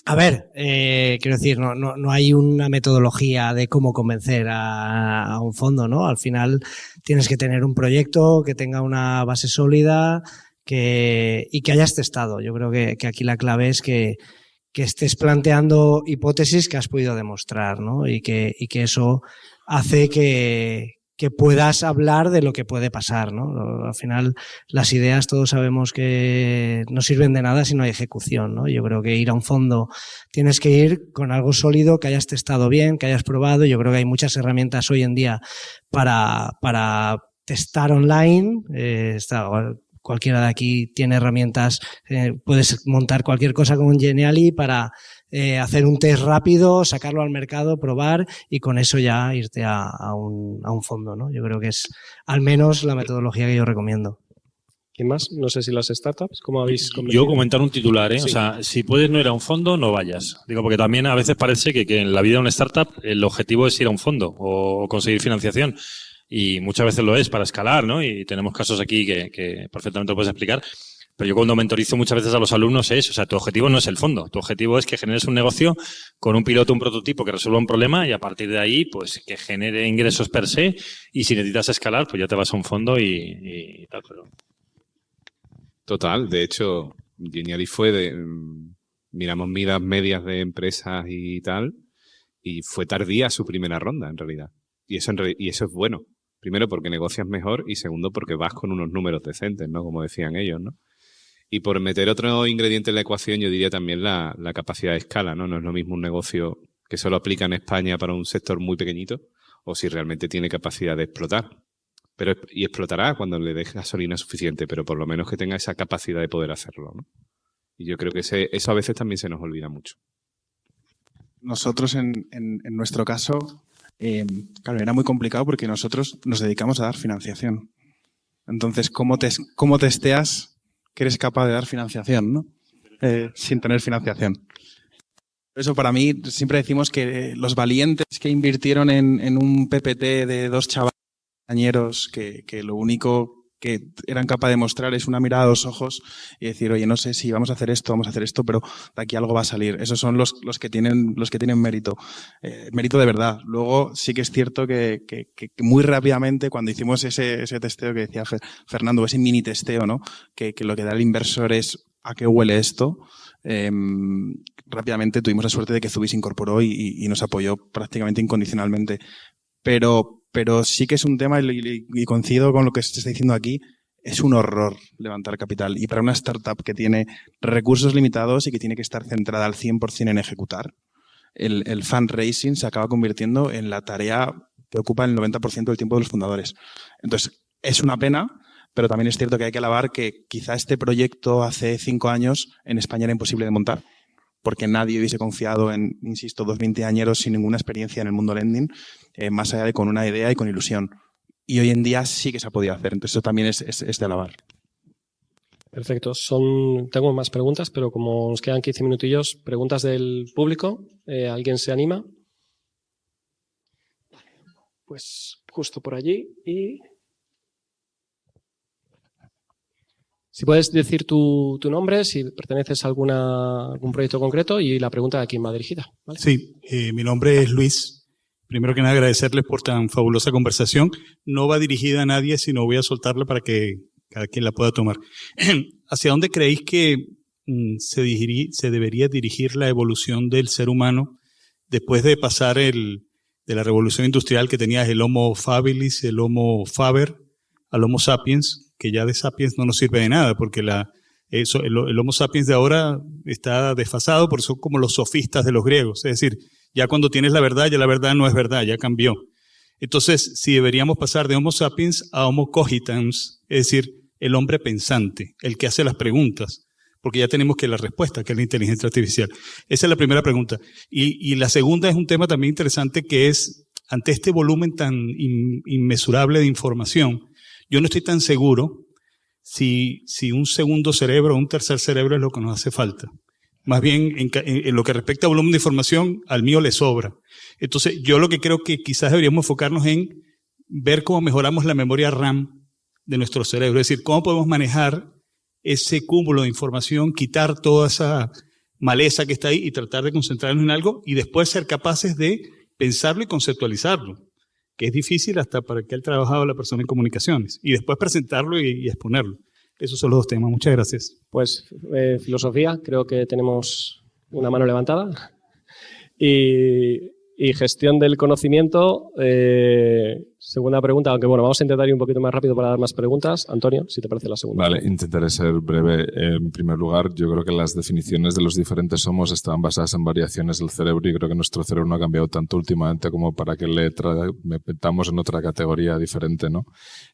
A ver, quiero decir, no hay una metodología de cómo convencer a un fondo, ¿no? Al final tienes que tener un proyecto que tenga una base sólida y que hayas testado. Yo creo que aquí la clave es que estés planteando hipótesis que has podido demostrar, ¿no? Y que eso hace que puedas hablar de lo que puede pasar, ¿no? Al final, las ideas todos sabemos que no sirven de nada si no hay ejecución, ¿no? Yo creo que ir a un fondo tienes que ir con algo sólido, que hayas testado bien, que hayas probado. Yo creo que hay muchas herramientas hoy en día para testar online. Cualquiera de aquí tiene herramientas, puedes montar cualquier cosa con Geniali para hacer un test rápido, sacarlo al mercado, probar y con eso ya irte a un fondo, ¿no? Yo creo que es al menos la metodología que yo recomiendo. ¿Quién más? No sé si las startups, ¿cómo habéis convencido? Yo comentar un titular, Sí. O sea, si puedes no ir a un fondo, no vayas. Digo, porque también a veces parece que en la vida de una startup el objetivo es ir a un fondo o conseguir financiación. Y muchas veces lo es para escalar, ¿no? Y tenemos casos aquí que perfectamente lo puedes explicar. Pero yo cuando mentorizo muchas veces a los alumnos o sea, tu objetivo no es el fondo, tu objetivo es que generes un negocio con un piloto, un prototipo que resuelva un problema y a partir de ahí, pues que genere ingresos per se y si necesitas escalar, pues ya te vas a un fondo y tal. Pero... Total, de hecho, Geniali fue miramos miras medias de empresas y tal, y fue tardía su primera ronda, en realidad. Y eso es bueno. Primero, porque negocias mejor y segundo, porque vas con unos números decentes, ¿no? Como decían ellos, ¿no? Y por meter otro ingrediente en la ecuación, yo diría también la capacidad de escala, ¿no? No es lo mismo un negocio que solo aplica en España para un sector muy pequeñito o si realmente tiene capacidad de explotar. Y explotará cuando le deje gasolina suficiente, pero por lo menos que tenga esa capacidad de poder hacerlo, ¿no? Y yo creo que eso a veces también se nos olvida mucho. Nosotros, en nuestro caso, claro, era muy complicado porque nosotros nos dedicamos a dar financiación. Entonces, ¿cómo testeas que eres capaz de dar financiación, ¿no? Sin tener financiación? Por eso, para mí, siempre decimos que los valientes que invirtieron en un PPT de 2 chavales que lo único que eran capaces de mostrar es una mirada a los ojos y decir, oye, no sé si vamos a hacer esto, pero de aquí algo va a salir. Esos son los que tienen mérito. Mérito de verdad. Luego sí que es cierto que muy rápidamente cuando hicimos ese testeo que decía Fernando, ese mini testeo, ¿no? Que lo que da el inversor es ¿a qué huele esto? Rápidamente tuvimos la suerte de que Zubi se incorporó y nos apoyó prácticamente incondicionalmente. Pero sí que es un tema, y coincido con lo que se está diciendo aquí, es un horror levantar capital. Y para una startup que tiene recursos limitados y que tiene que estar centrada al 100% en ejecutar, el fundraising se acaba convirtiendo en la tarea que ocupa el 90% del tiempo de los fundadores. Entonces, es una pena, pero también es cierto que hay que alabar que quizá este proyecto hace 5 años en España era imposible de montar, porque nadie hubiese confiado en, insisto, 2 veinteañeros sin ninguna experiencia en el mundo lending, más allá de con una idea y con ilusión. Y hoy en día sí que se ha podido hacer, entonces eso también es de alabar. Perfecto. Tengo más preguntas, pero como nos quedan 15 minutillos, preguntas del público. ¿Alguien se anima? Pues justo por allí. Y si puedes decir tu nombre, si perteneces a algún proyecto concreto y la pregunta a quién va dirigida. ¿Vale? Sí, mi nombre es Luis. Primero que nada, agradecerles por tan fabulosa conversación. No va dirigida a nadie, sino voy a soltarla para que cada quien la pueda tomar. ¿Hacia dónde creéis que se debería dirigir la evolución del ser humano después de pasar de la revolución industrial que tenías el Homo habilis, el Homo faber, al Homo sapiens, que ya de sapiens no nos sirve de nada, porque el Homo sapiens de ahora está desfasado, porque son como los sofistas de los griegos, es decir, ya cuando tienes la verdad, ya la verdad no es verdad, ya cambió. Entonces, si deberíamos pasar de Homo sapiens a Homo cogitans, es decir, el hombre pensante, el que hace las preguntas, porque ya tenemos que la respuesta, que es la inteligencia artificial. Esa es la primera pregunta. Y la segunda es un tema también interesante, que es, ante este volumen tan inmesurable de información, yo no estoy tan seguro si un segundo cerebro o un tercer cerebro es lo que nos hace falta. Más bien, en lo que respecta a volumen de información, al mío le sobra. Entonces, yo lo que creo que quizás deberíamos enfocarnos en ver cómo mejoramos la memoria RAM de nuestro cerebro. Es decir, cómo podemos manejar ese cúmulo de información, quitar toda esa maleza que está ahí y tratar de concentrarnos en algo y después ser capaces de pensarlo y conceptualizarlo, que es difícil hasta para que haya trabajado la persona en comunicaciones, y después presentarlo y exponerlo. Esos son los 2 temas. Muchas gracias. Pues filosofía, creo que tenemos una mano levantada. Y gestión del conocimiento, segunda pregunta, aunque bueno, vamos a intentar ir un poquito más rápido para dar más preguntas. Antonio, si te parece la segunda. Vale, intentaré ser breve. En primer lugar, yo creo que las definiciones de los diferentes homos estaban basadas en variaciones del cerebro y creo que nuestro cerebro no ha cambiado tanto últimamente como para que le metamos en otra categoría diferente, ¿no?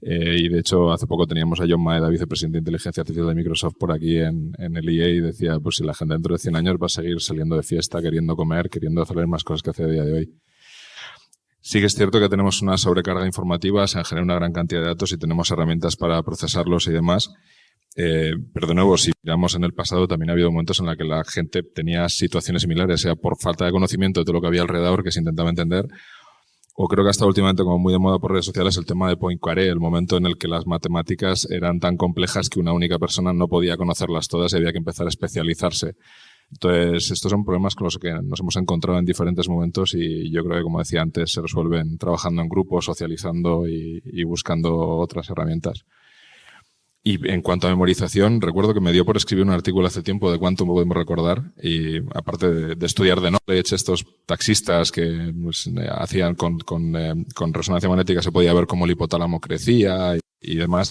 Y de hecho, hace poco teníamos a John Maeda, vicepresidente de inteligencia artificial de Microsoft, por aquí en el IE y decía, pues si la gente dentro de 100 años va a seguir saliendo de fiesta, queriendo comer, queriendo hacer más cosas que hace a día de hoy. Sí que es cierto que tenemos una sobrecarga informativa, se genera una gran cantidad de datos y tenemos herramientas para procesarlos y demás. Pero de nuevo, si miramos en el pasado, también ha habido momentos en los que la gente tenía situaciones similares, sea por falta de conocimiento de todo lo que había alrededor que se intentaba entender, o creo que hasta últimamente como muy de moda por redes sociales, el tema de Poincaré, el momento en el que las matemáticas eran tan complejas que una única persona no podía conocerlas todas y había que empezar a especializarse. Entonces, estos son problemas con los que nos hemos encontrado en diferentes momentos y yo creo que, como decía antes, se resuelven trabajando en grupos, socializando y buscando otras herramientas. Y en cuanto a memorización, recuerdo que me dio por escribir un artículo hace tiempo de cuánto podemos recordar y aparte de estudiar de knowledge, estos taxistas que pues, hacían con resonancia magnética se podía ver cómo el hipotálamo crecía y demás.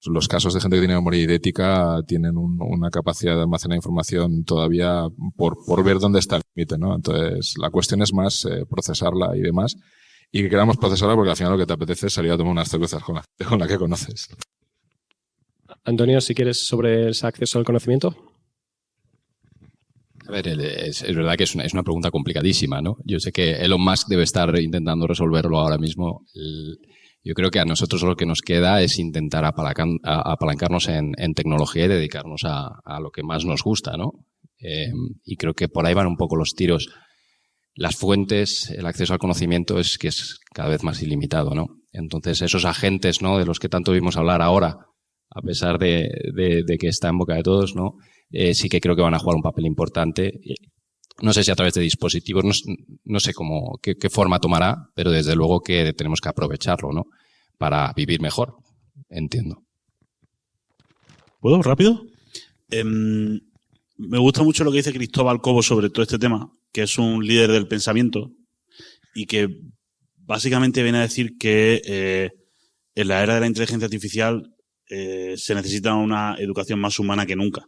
Los casos de gente que tiene memoria idética tienen una capacidad de almacenar información todavía por ver dónde está el límite, ¿no? Entonces, la cuestión es más procesarla y demás y que queramos procesarla porque al final lo que te apetece es salir a tomar unas cervezas con la que conoces. Antonio, si quieres, sobre ese acceso al conocimiento. A ver, es verdad que es una pregunta complicadísima, ¿no? Yo sé que Elon Musk debe estar intentando resolverlo ahora mismo. Yo creo que a nosotros lo que nos queda es intentar apalancarnos en tecnología y dedicarnos a lo que más nos gusta, ¿no? Y creo que por ahí van un poco los tiros. Las fuentes, el acceso al conocimiento es cada vez más ilimitado, ¿no? Entonces, esos agentes, ¿no? De los que tanto vimos hablar ahora, a pesar de que está en boca de todos, ¿no? Sí que creo que van a jugar un papel importante. No sé si a través de dispositivos, no sé qué forma tomará, pero desde luego que tenemos que aprovecharlo, ¿no? Para vivir mejor, entiendo. ¿Puedo? ¿Rápido? Me gusta mucho lo que dice Cristóbal Cobo sobre todo este tema, que es un líder del pensamiento y que básicamente viene a decir que en la era de la inteligencia artificial se necesita una educación más humana que nunca.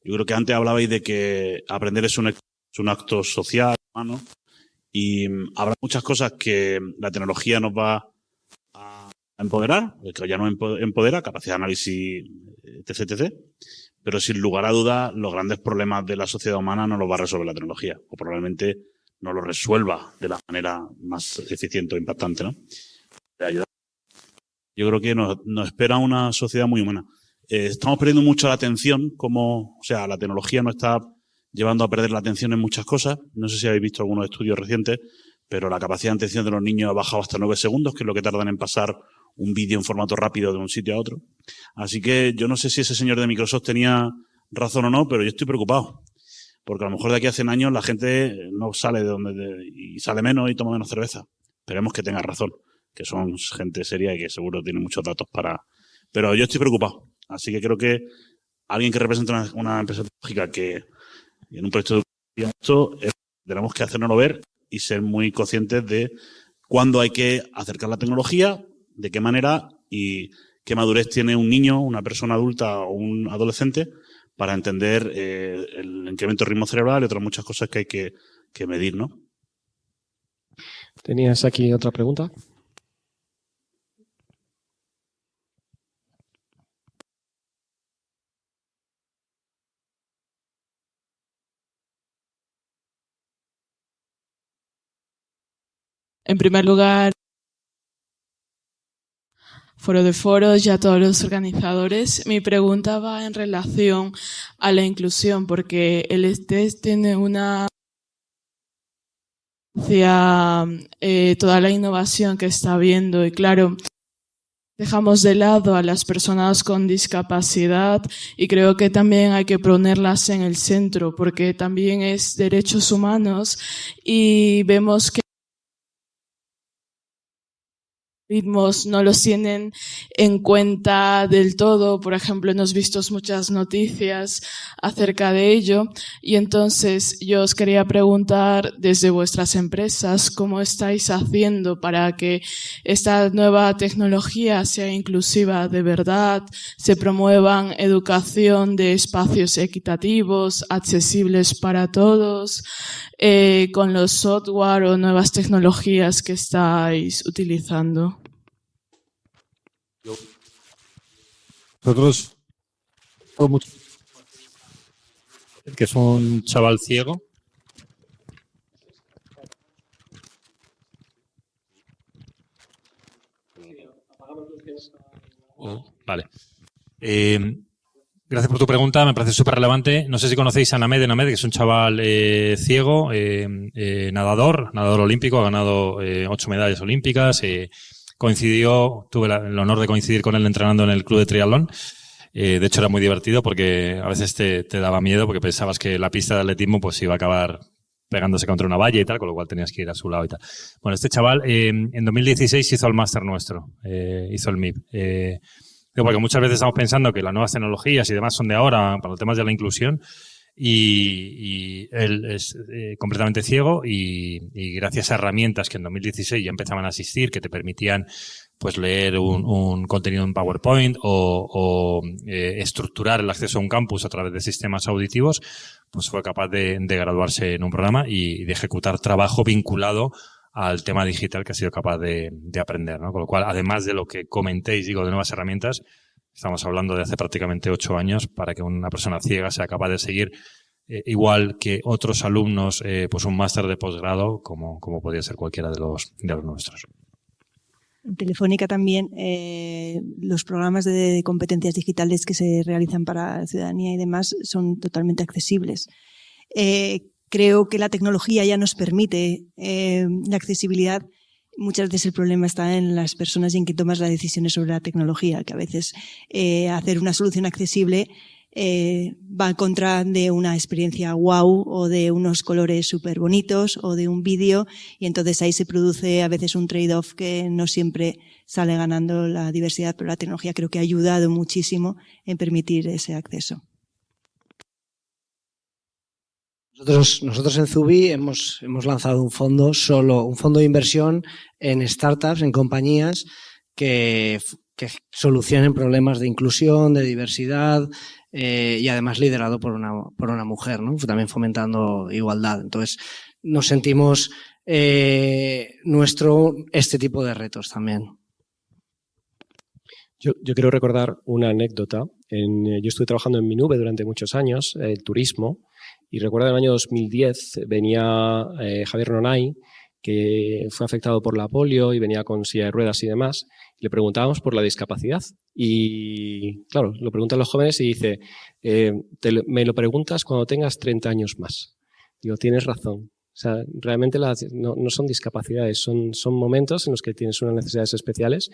Yo creo que antes hablabais de que aprender es un acto social, humano, y habrá muchas cosas que la tecnología nos va a empoderar, que ya nos empodera, capacidad de análisis, etc. Pero sin lugar a dudas, los grandes problemas de la sociedad humana no los va a resolver la tecnología, o probablemente no los resuelva de la manera más eficiente o impactante, ¿no? Yo creo que nos espera una sociedad muy humana. Estamos perdiendo mucho la atención, la tecnología nos está llevando a perder la atención en muchas cosas. No sé si habéis visto algunos estudios recientes, pero la capacidad de atención de los niños ha bajado hasta 9 segundos, que es lo que tardan en pasar un vídeo en formato rápido de un sitio a otro. Así que yo no sé si ese señor de Microsoft tenía razón o no, pero yo estoy preocupado. Porque a lo mejor de aquí a 100 años la gente no sale y sale menos y toma menos cerveza. Esperemos que tenga razón, que son gente seria y que seguro tiene muchos datos Pero yo estoy preocupado. Así que creo que alguien que represente una empresa tecnológica que en un proyecto de esto tenemos que hacérnoslo ver y ser muy conscientes de cuándo hay que acercar la tecnología, de qué manera y qué madurez tiene un niño, una persona adulta o un adolescente para entender el incremento del ritmo cerebral y otras muchas cosas que hay que medir, ¿no? ¿Tenías aquí otra pregunta? En primer lugar, Foro de Foros y a todos los organizadores. Mi pregunta va en relación a la inclusión, porque el ESTES tiene hacia toda la innovación que está habiendo y claro, dejamos de lado a las personas con discapacidad y creo que también hay que ponerlas en el centro porque también es derechos humanos y vemos que ritmos no los tienen en cuenta del todo. Por ejemplo, hemos visto muchas noticias acerca de ello y entonces yo os quería preguntar desde vuestras empresas cómo estáis haciendo para que esta nueva tecnología sea inclusiva de verdad, se promuevan educación de espacios equitativos, accesibles para todos, con los software o nuevas tecnologías que estáis utilizando. Nosotros, que es un chaval ciego. Vale. Gracias por tu pregunta, me parece súper relevante. No sé si conocéis a Named, que es un chaval ciego, nadador olímpico, ha ganado 8 medallas olímpicas. Tuve el honor de coincidir con él entrenando en el club de triatlón. De hecho, era muy divertido porque a veces te daba miedo porque pensabas que la pista de atletismo pues iba a acabar pegándose contra una valla y tal, con lo cual tenías que ir a su lado y tal. Bueno, este chaval en 2016 hizo el máster nuestro, hizo el MIP. Porque muchas veces estamos pensando que las nuevas tecnologías y demás son de ahora para los temas de la inclusión y él es completamente ciego y gracias a herramientas que en 2016 ya empezaban a existir, que te permitían pues leer un contenido en PowerPoint o estructurar el acceso a un campus a través de sistemas auditivos, pues fue capaz de graduarse en un programa y de ejecutar trabajo vinculado al tema digital que ha sido capaz de aprender, ¿no? Con lo cual, además de lo que comentéis, de nuevas herramientas, estamos hablando de hace prácticamente 8 años para que una persona ciega sea capaz de seguir igual que otros alumnos, pues un máster de posgrado, como podría ser cualquiera de los nuestros. En Telefónica también los programas de competencias digitales que se realizan para la ciudadanía y demás son totalmente accesibles. Creo que la tecnología ya nos permite la accesibilidad. Muchas veces el problema está en las personas y en que tomas las decisiones sobre la tecnología, que a veces hacer una solución accesible va en contra de una experiencia wow o de unos colores súper bonitos o de un vídeo y entonces ahí se produce a veces un trade-off que no siempre sale ganando la diversidad, pero la tecnología creo que ha ayudado muchísimo en permitir ese acceso. Nosotros en Zubi hemos lanzado un fondo de inversión en startups, en compañías que solucionen problemas de inclusión, de diversidad y además liderado por una mujer, ¿no? También fomentando igualdad. Entonces nos sentimos este tipo de retos también. Yo quiero recordar una anécdota. Yo estuve trabajando en Minube durante muchos años, el turismo, y recuerdo en el año 2010 venía Javier Nonay, que fue afectado por la polio y venía con silla de ruedas y demás. Le preguntábamos por la discapacidad y, claro, lo preguntan los jóvenes y dice, me lo preguntas cuando tengas 30 años más. Digo, tienes razón. O sea, realmente no son discapacidades, son momentos en los que tienes unas necesidades especiales.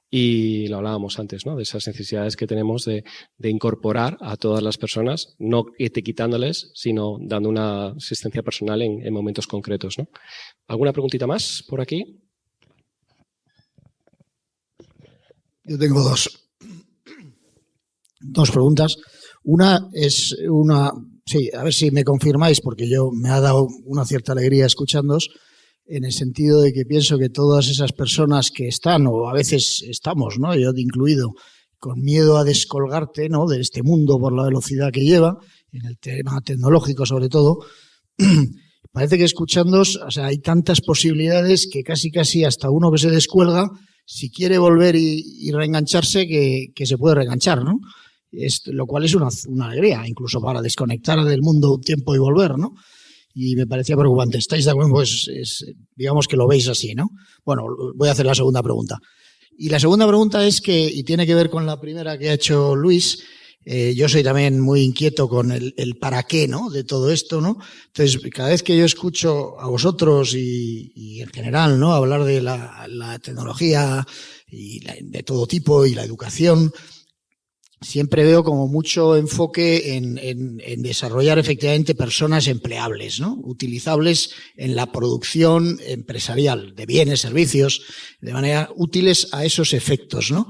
Y lo hablábamos antes, ¿no? De esas necesidades que tenemos de incorporar a todas las personas, no etiquetándoles, sino dando una asistencia personal en momentos concretos, ¿no? ¿Alguna preguntita más por aquí? Yo tengo dos preguntas. Una es sí, a ver si me confirmáis, porque me ha dado una cierta alegría escuchándoos, en el sentido de que pienso que todas esas personas que están, o a veces estamos, ¿no? Yo incluido, con miedo a descolgarte, ¿no? De este mundo por la velocidad que lleva, en el tema tecnológico sobre todo, parece que escuchándoos, o sea, hay tantas posibilidades que casi hasta uno que se descuelga, si quiere volver y reengancharse, que se puede reenganchar, ¿no? Lo cual es una alegría, incluso para desconectar del mundo un tiempo y volver, ¿no? Y me parecía preocupante. ¿Estáis de acuerdo? Pues digamos que lo veis así, ¿no? Bueno, voy a hacer la segunda pregunta. Y la segunda pregunta es y tiene que ver con la primera que ha hecho Luis. Yo soy también muy inquieto con el para qué, ¿no? De todo esto, ¿no? Entonces, cada vez que yo escucho a vosotros y en general, ¿no? Hablar de la tecnología y de todo tipo y la educación, siempre veo como mucho enfoque en desarrollar efectivamente personas empleables, ¿no? Utilizables en la producción empresarial de bienes, servicios, de manera útiles a esos efectos, ¿no?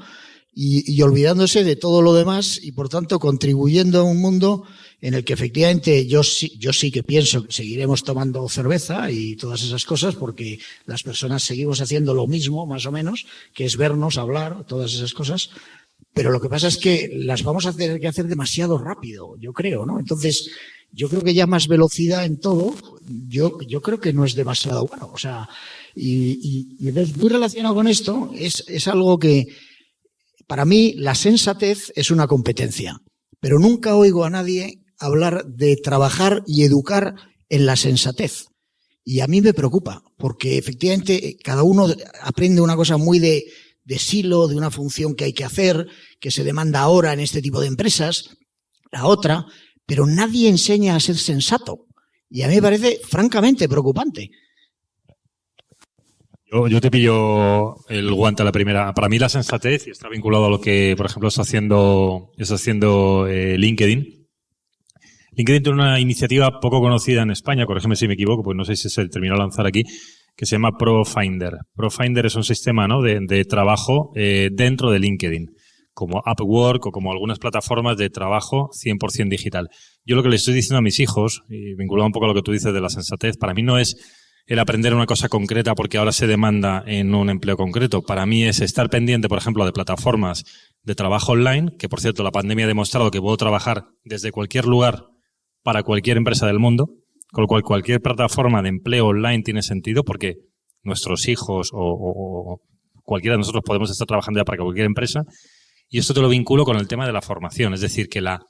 Y olvidándose de todo lo demás y, por tanto, contribuyendo a un mundo en el que efectivamente yo sí que pienso que seguiremos tomando cerveza y todas esas cosas, porque las personas seguimos haciendo lo mismo, más o menos, que es vernos, hablar, todas esas cosas. Pero lo que pasa es que las vamos a tener que hacer demasiado rápido, yo creo, ¿no? Entonces, yo creo que ya más velocidad en todo, yo creo que no es demasiado bueno. O sea, y muy relacionado con esto, es algo que, para mí, la sensatez es una competencia. Pero nunca oigo a nadie hablar de trabajar y educar en la sensatez. Y a mí me preocupa, porque efectivamente cada uno aprende una cosa muy de silo, de una función que hay que hacer, que se demanda ahora en este tipo de empresas, la otra, pero nadie enseña a ser sensato. Y a mí me parece francamente preocupante. Yo te pillo el guante a la primera. Para mí la sensatez, y está vinculado a lo que, por ejemplo, está haciendo LinkedIn. LinkedIn tiene una iniciativa poco conocida en España, corrígeme si me equivoco, pues no sé si se terminó de lanzar aquí, que se llama ProFinder. ProFinder es un sistema, ¿no?, de trabajo dentro de LinkedIn, como Upwork o como algunas plataformas de trabajo 100% digital. Yo lo que les estoy diciendo a mis hijos, y vinculado un poco a lo que tú dices de la sensatez, para mí no es el aprender una cosa concreta porque ahora se demanda en un empleo concreto. Para mí es estar pendiente, por ejemplo, de plataformas de trabajo online, que por cierto la pandemia ha demostrado que puedo trabajar desde cualquier lugar para cualquier empresa del mundo, con lo cual cualquier plataforma de empleo online tiene sentido porque nuestros hijos o cualquiera de nosotros podemos estar trabajando ya para cualquier empresa. Y esto te lo vinculo con el tema de la formación, es decir, que la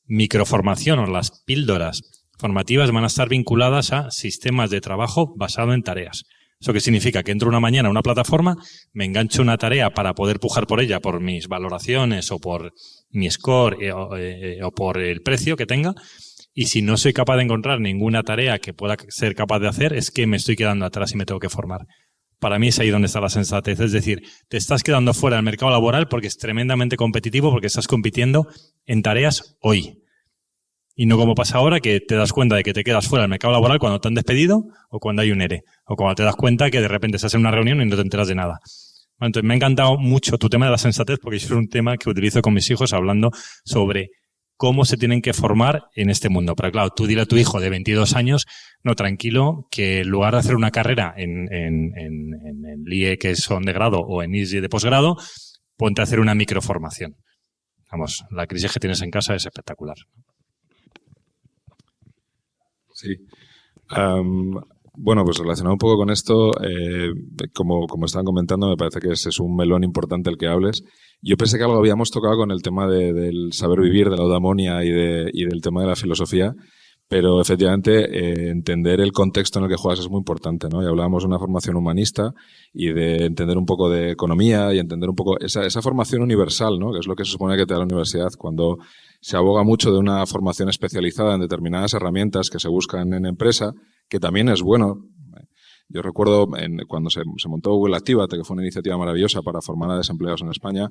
microformación o las píldoras formativas van a estar vinculadas a sistemas de trabajo basado en tareas. ¿Eso qué significa? Que entro una mañana a una plataforma, me engancho una tarea para poder pujar por ella, por mis valoraciones o por mi score o por el precio que tenga, y si no soy capaz de encontrar ninguna tarea que pueda ser capaz de hacer, es que me estoy quedando atrás y me tengo que formar. Para mí es ahí donde está la sensatez, es decir, te estás quedando fuera del mercado laboral porque es tremendamente competitivo, porque estás compitiendo en tareas hoy. Y no como pasa ahora, que te das cuenta de que te quedas fuera del mercado laboral cuando te han despedido o cuando hay un ERE. O cuando te das cuenta que de repente estás en una reunión y no te enteras de nada. Bueno, entonces me ha encantado mucho tu tema de la sensatez porque es un tema que utilizo con mis hijos hablando sobre cómo se tienen que formar en este mundo. Pero claro, tú dile a tu hijo de 22 años, no, tranquilo, que en lugar de hacer una carrera en LIE, que son de grado, o en ISI de posgrado, ponte a hacer una microformación. Vamos, la crisis que tienes en casa es espectacular. Sí. Bueno, pues relacionado un poco con esto, como estaban comentando, me parece que es un melón importante el que hables. Yo pensé que algo habíamos tocado con el tema del saber vivir, de la eudaimonia y del tema de la filosofía, pero efectivamente entender el contexto en el que juegas es muy importante, ¿no? Y hablábamos de una formación humanista y de entender un poco de economía y entender un poco esa formación universal, ¿no? Que es lo que se supone que te da la universidad cuando se aboga mucho de una formación especializada en determinadas herramientas que se buscan en empresa, que también es bueno. Yo recuerdo cuando se montó Google Actívate, que fue una iniciativa maravillosa para formar a desempleados en España,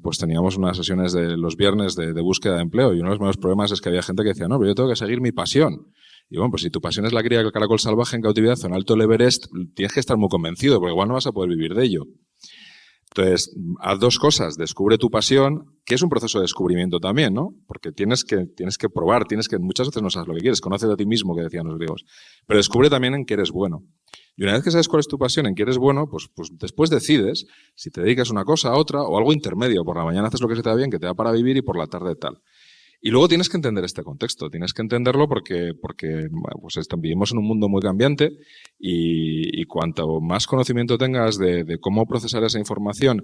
pues teníamos unas sesiones de los viernes de búsqueda de empleo y uno de los mayores problemas es que había gente que decía, no, pero yo tengo que seguir mi pasión. Y bueno, pues si tu pasión es la cría del caracol salvaje en cautividad o en alto el Everest, tienes que estar muy convencido, porque igual no vas a poder vivir de ello. Entonces, haz dos cosas. Descubre tu pasión, que es un proceso de descubrimiento también, ¿no? Porque tienes que probar, muchas veces no sabes lo que quieres, conoces a ti mismo, que decían los griegos. Pero descubre también en qué eres bueno. Y una vez que sabes cuál es tu pasión, en qué eres bueno, pues después decides si te dedicas a una cosa, a otra, o algo intermedio. Por la mañana haces lo que se te da bien, que te da para vivir, y por la tarde tal. Y luego tienes que entender este contexto, tienes que entenderlo porque bueno, pues vivimos en un mundo muy cambiante y cuanto más conocimiento tengas de cómo procesar esa información,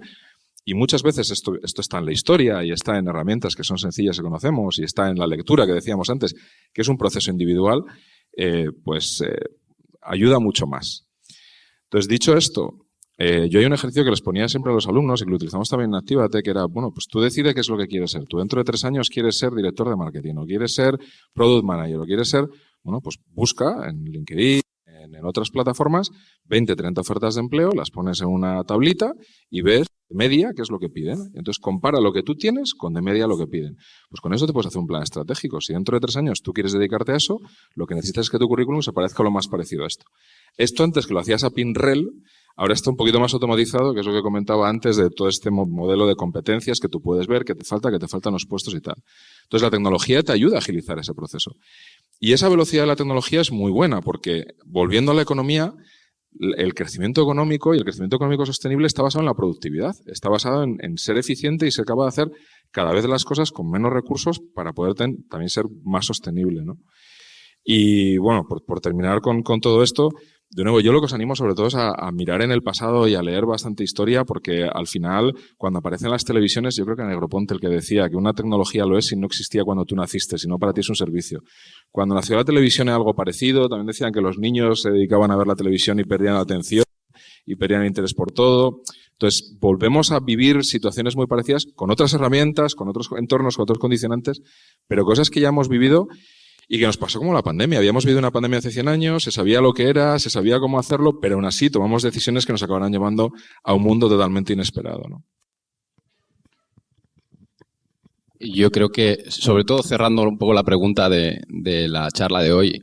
y muchas veces esto está en la historia y está en herramientas que son sencillas que conocemos y está en la lectura que decíamos antes, que es un proceso individual, ayuda mucho más. Entonces, dicho esto, yo hay un ejercicio que les ponía siempre a los alumnos y que lo utilizamos también en Actívate, que era, bueno, pues tú decides qué es lo que quieres ser. Tú dentro de 3 años quieres ser director de marketing o quieres ser product manager o quieres ser, bueno, pues busca en LinkedIn, en otras plataformas, 20, 30 ofertas de empleo, las pones en una tablita y ves de media qué es lo que piden. Entonces compara lo que tú tienes con de media lo que piden. Pues con eso te puedes hacer un plan estratégico. Si dentro de 3 años tú quieres dedicarte a eso, lo que necesitas es que tu currículum se parezca lo más parecido a esto. Esto antes que lo hacías a pinrel, ahora está un poquito más automatizado, que es lo que comentaba antes de todo este modelo de competencias que tú puedes ver, que te faltan los puestos y tal. Entonces la tecnología te ayuda a agilizar ese proceso. Y esa velocidad de la tecnología es muy buena porque, volviendo a la economía, el crecimiento económico y el crecimiento económico sostenible está basado en la productividad, está basado en ser eficiente y ser capaz de hacer cada vez las cosas con menos recursos para poder también ser más sostenible, ¿no? Y bueno, por terminar con todo esto, de nuevo, yo lo que os animo sobre todo es a mirar en el pasado y a leer bastante historia, porque al final, cuando aparecen las televisiones, yo creo que Negroponte el que decía que una tecnología lo es si no existía cuando tú naciste, si no para ti es un servicio. Cuando nació la televisión era algo parecido, también decían que los niños se dedicaban a ver la televisión y perdían la atención, y perdían interés por todo. Entonces, volvemos a vivir situaciones muy parecidas con otras herramientas, con otros entornos, con otros condicionantes, pero cosas que ya hemos vivido y que nos pasó como la pandemia. Habíamos vivido una pandemia hace 100 años, se sabía lo que era, se sabía cómo hacerlo, pero aún así tomamos decisiones que nos acabarán llevando a un mundo totalmente inesperado, ¿no? Yo creo que, sobre todo cerrando un poco la pregunta de la charla de hoy,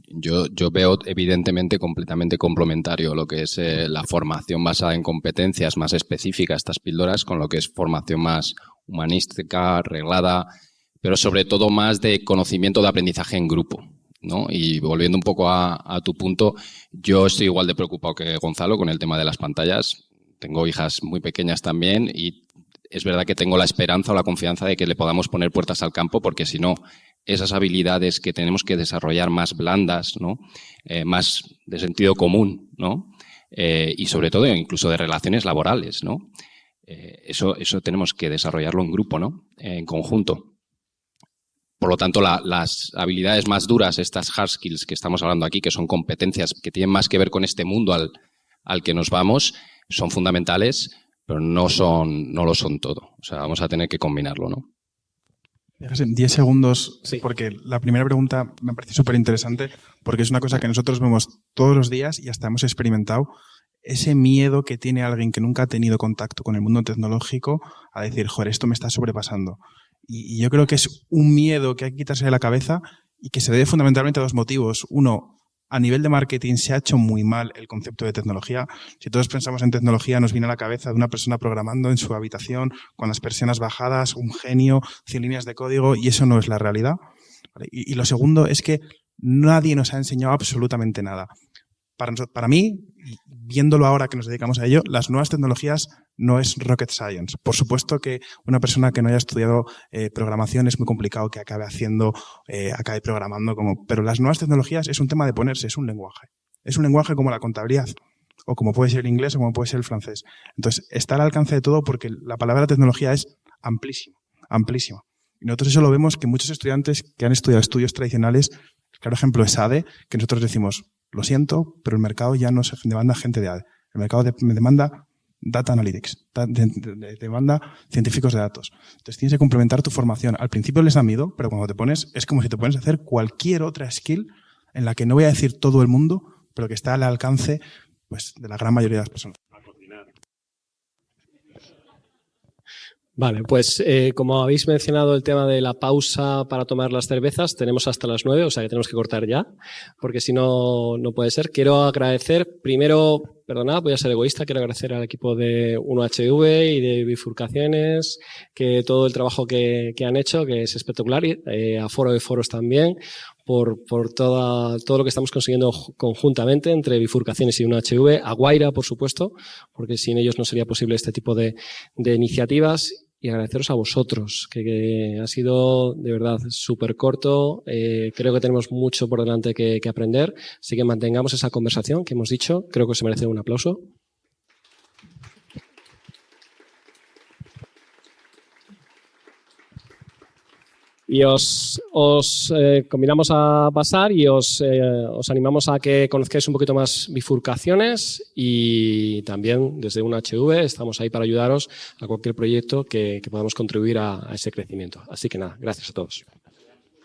yo veo evidentemente completamente complementario lo que es la formación basada en competencias más específicas, estas píldoras, con lo que es formación más humanística, reglada, pero sobre todo más de conocimiento de aprendizaje en grupo, ¿no? Y volviendo un poco a tu punto, yo estoy igual de preocupado que Gonzalo con el tema de las pantallas. Tengo hijas muy pequeñas también y es verdad que tengo la esperanza o la confianza de que le podamos poner puertas al campo, porque si no, esas habilidades que tenemos que desarrollar más blandas, ¿no? Más de sentido común, ¿no? Y sobre todo incluso de relaciones laborales, ¿no? Eso tenemos que desarrollarlo en grupo, ¿no? En conjunto. Por lo tanto, las habilidades más duras, estas hard skills que estamos hablando aquí, que son competencias que tienen más que ver con este mundo al que nos vamos, son fundamentales, pero no lo son todo. O sea, vamos a tener que combinarlo, ¿no? Déjame 10 segundos, Sí. porque la primera pregunta me parece súper interesante, porque es una cosa que nosotros vemos todos los días y hasta hemos experimentado, ese miedo que tiene alguien que nunca ha tenido contacto con el mundo tecnológico a decir, joder, esto me está sobrepasando. Y yo creo que es un miedo que hay que quitarse de la cabeza y que se debe fundamentalmente a dos motivos. Uno, a nivel de marketing se ha hecho muy mal el concepto de tecnología. Si todos pensamos en tecnología, nos viene a la cabeza de una persona programando en su habitación, con las persianas bajadas, un genio, 100 líneas de código, y eso no es la realidad. Y lo segundo es que nadie nos ha enseñado absolutamente nada. Para mí, viéndolo ahora que nos dedicamos a ello, las nuevas tecnologías no es rocket science. Por supuesto que una persona que no haya estudiado programación es muy complicado que acabe programando, pero las nuevas tecnologías es un tema de ponerse, es un lenguaje. Es un lenguaje como la contabilidad, o como puede ser el inglés o como puede ser el francés. Entonces, está al alcance de todo porque la palabra tecnología es amplísima, amplísima. Y nosotros eso lo vemos que muchos estudiantes que han estudiado estudios tradicionales, el claro ejemplo es ADE, que nosotros decimos, lo siento, pero el mercado ya no se demanda gente de ADE. El mercado demanda data analytics, demanda científicos de datos. Entonces tienes que complementar tu formación. Al principio les da miedo, pero cuando te pones, es como si te pones a hacer cualquier otra skill en la que no voy a decir todo el mundo, pero que está al alcance pues, de la gran mayoría de las personas. Vale, pues como habéis mencionado el tema de la pausa para tomar las cervezas, tenemos hasta las 9, o sea que tenemos que cortar ya, porque si no, no puede ser. Quiero agradecer, primero, perdonad, voy a ser egoísta, quiero agradecer al equipo de 1HV y de Bifurcaciones, que todo el trabajo que han hecho, que es espectacular, a Foro de Foros también, por todo lo que estamos consiguiendo conjuntamente entre Bifurcaciones y 1HV, a Guaira, por supuesto, porque sin ellos no sería posible este tipo de iniciativas. Y agradeceros a vosotros, que ha sido de verdad súper corto. Creo que tenemos mucho por delante que aprender. Así que mantengamos esa conversación que hemos dicho. Creo que se merece un aplauso. Y os combinamos a pasar y os animamos a que conozcáis un poquito más Bifurcaciones y también desde 1HV estamos ahí para ayudaros a cualquier proyecto que podamos contribuir a ese crecimiento. Así que nada, gracias a todos.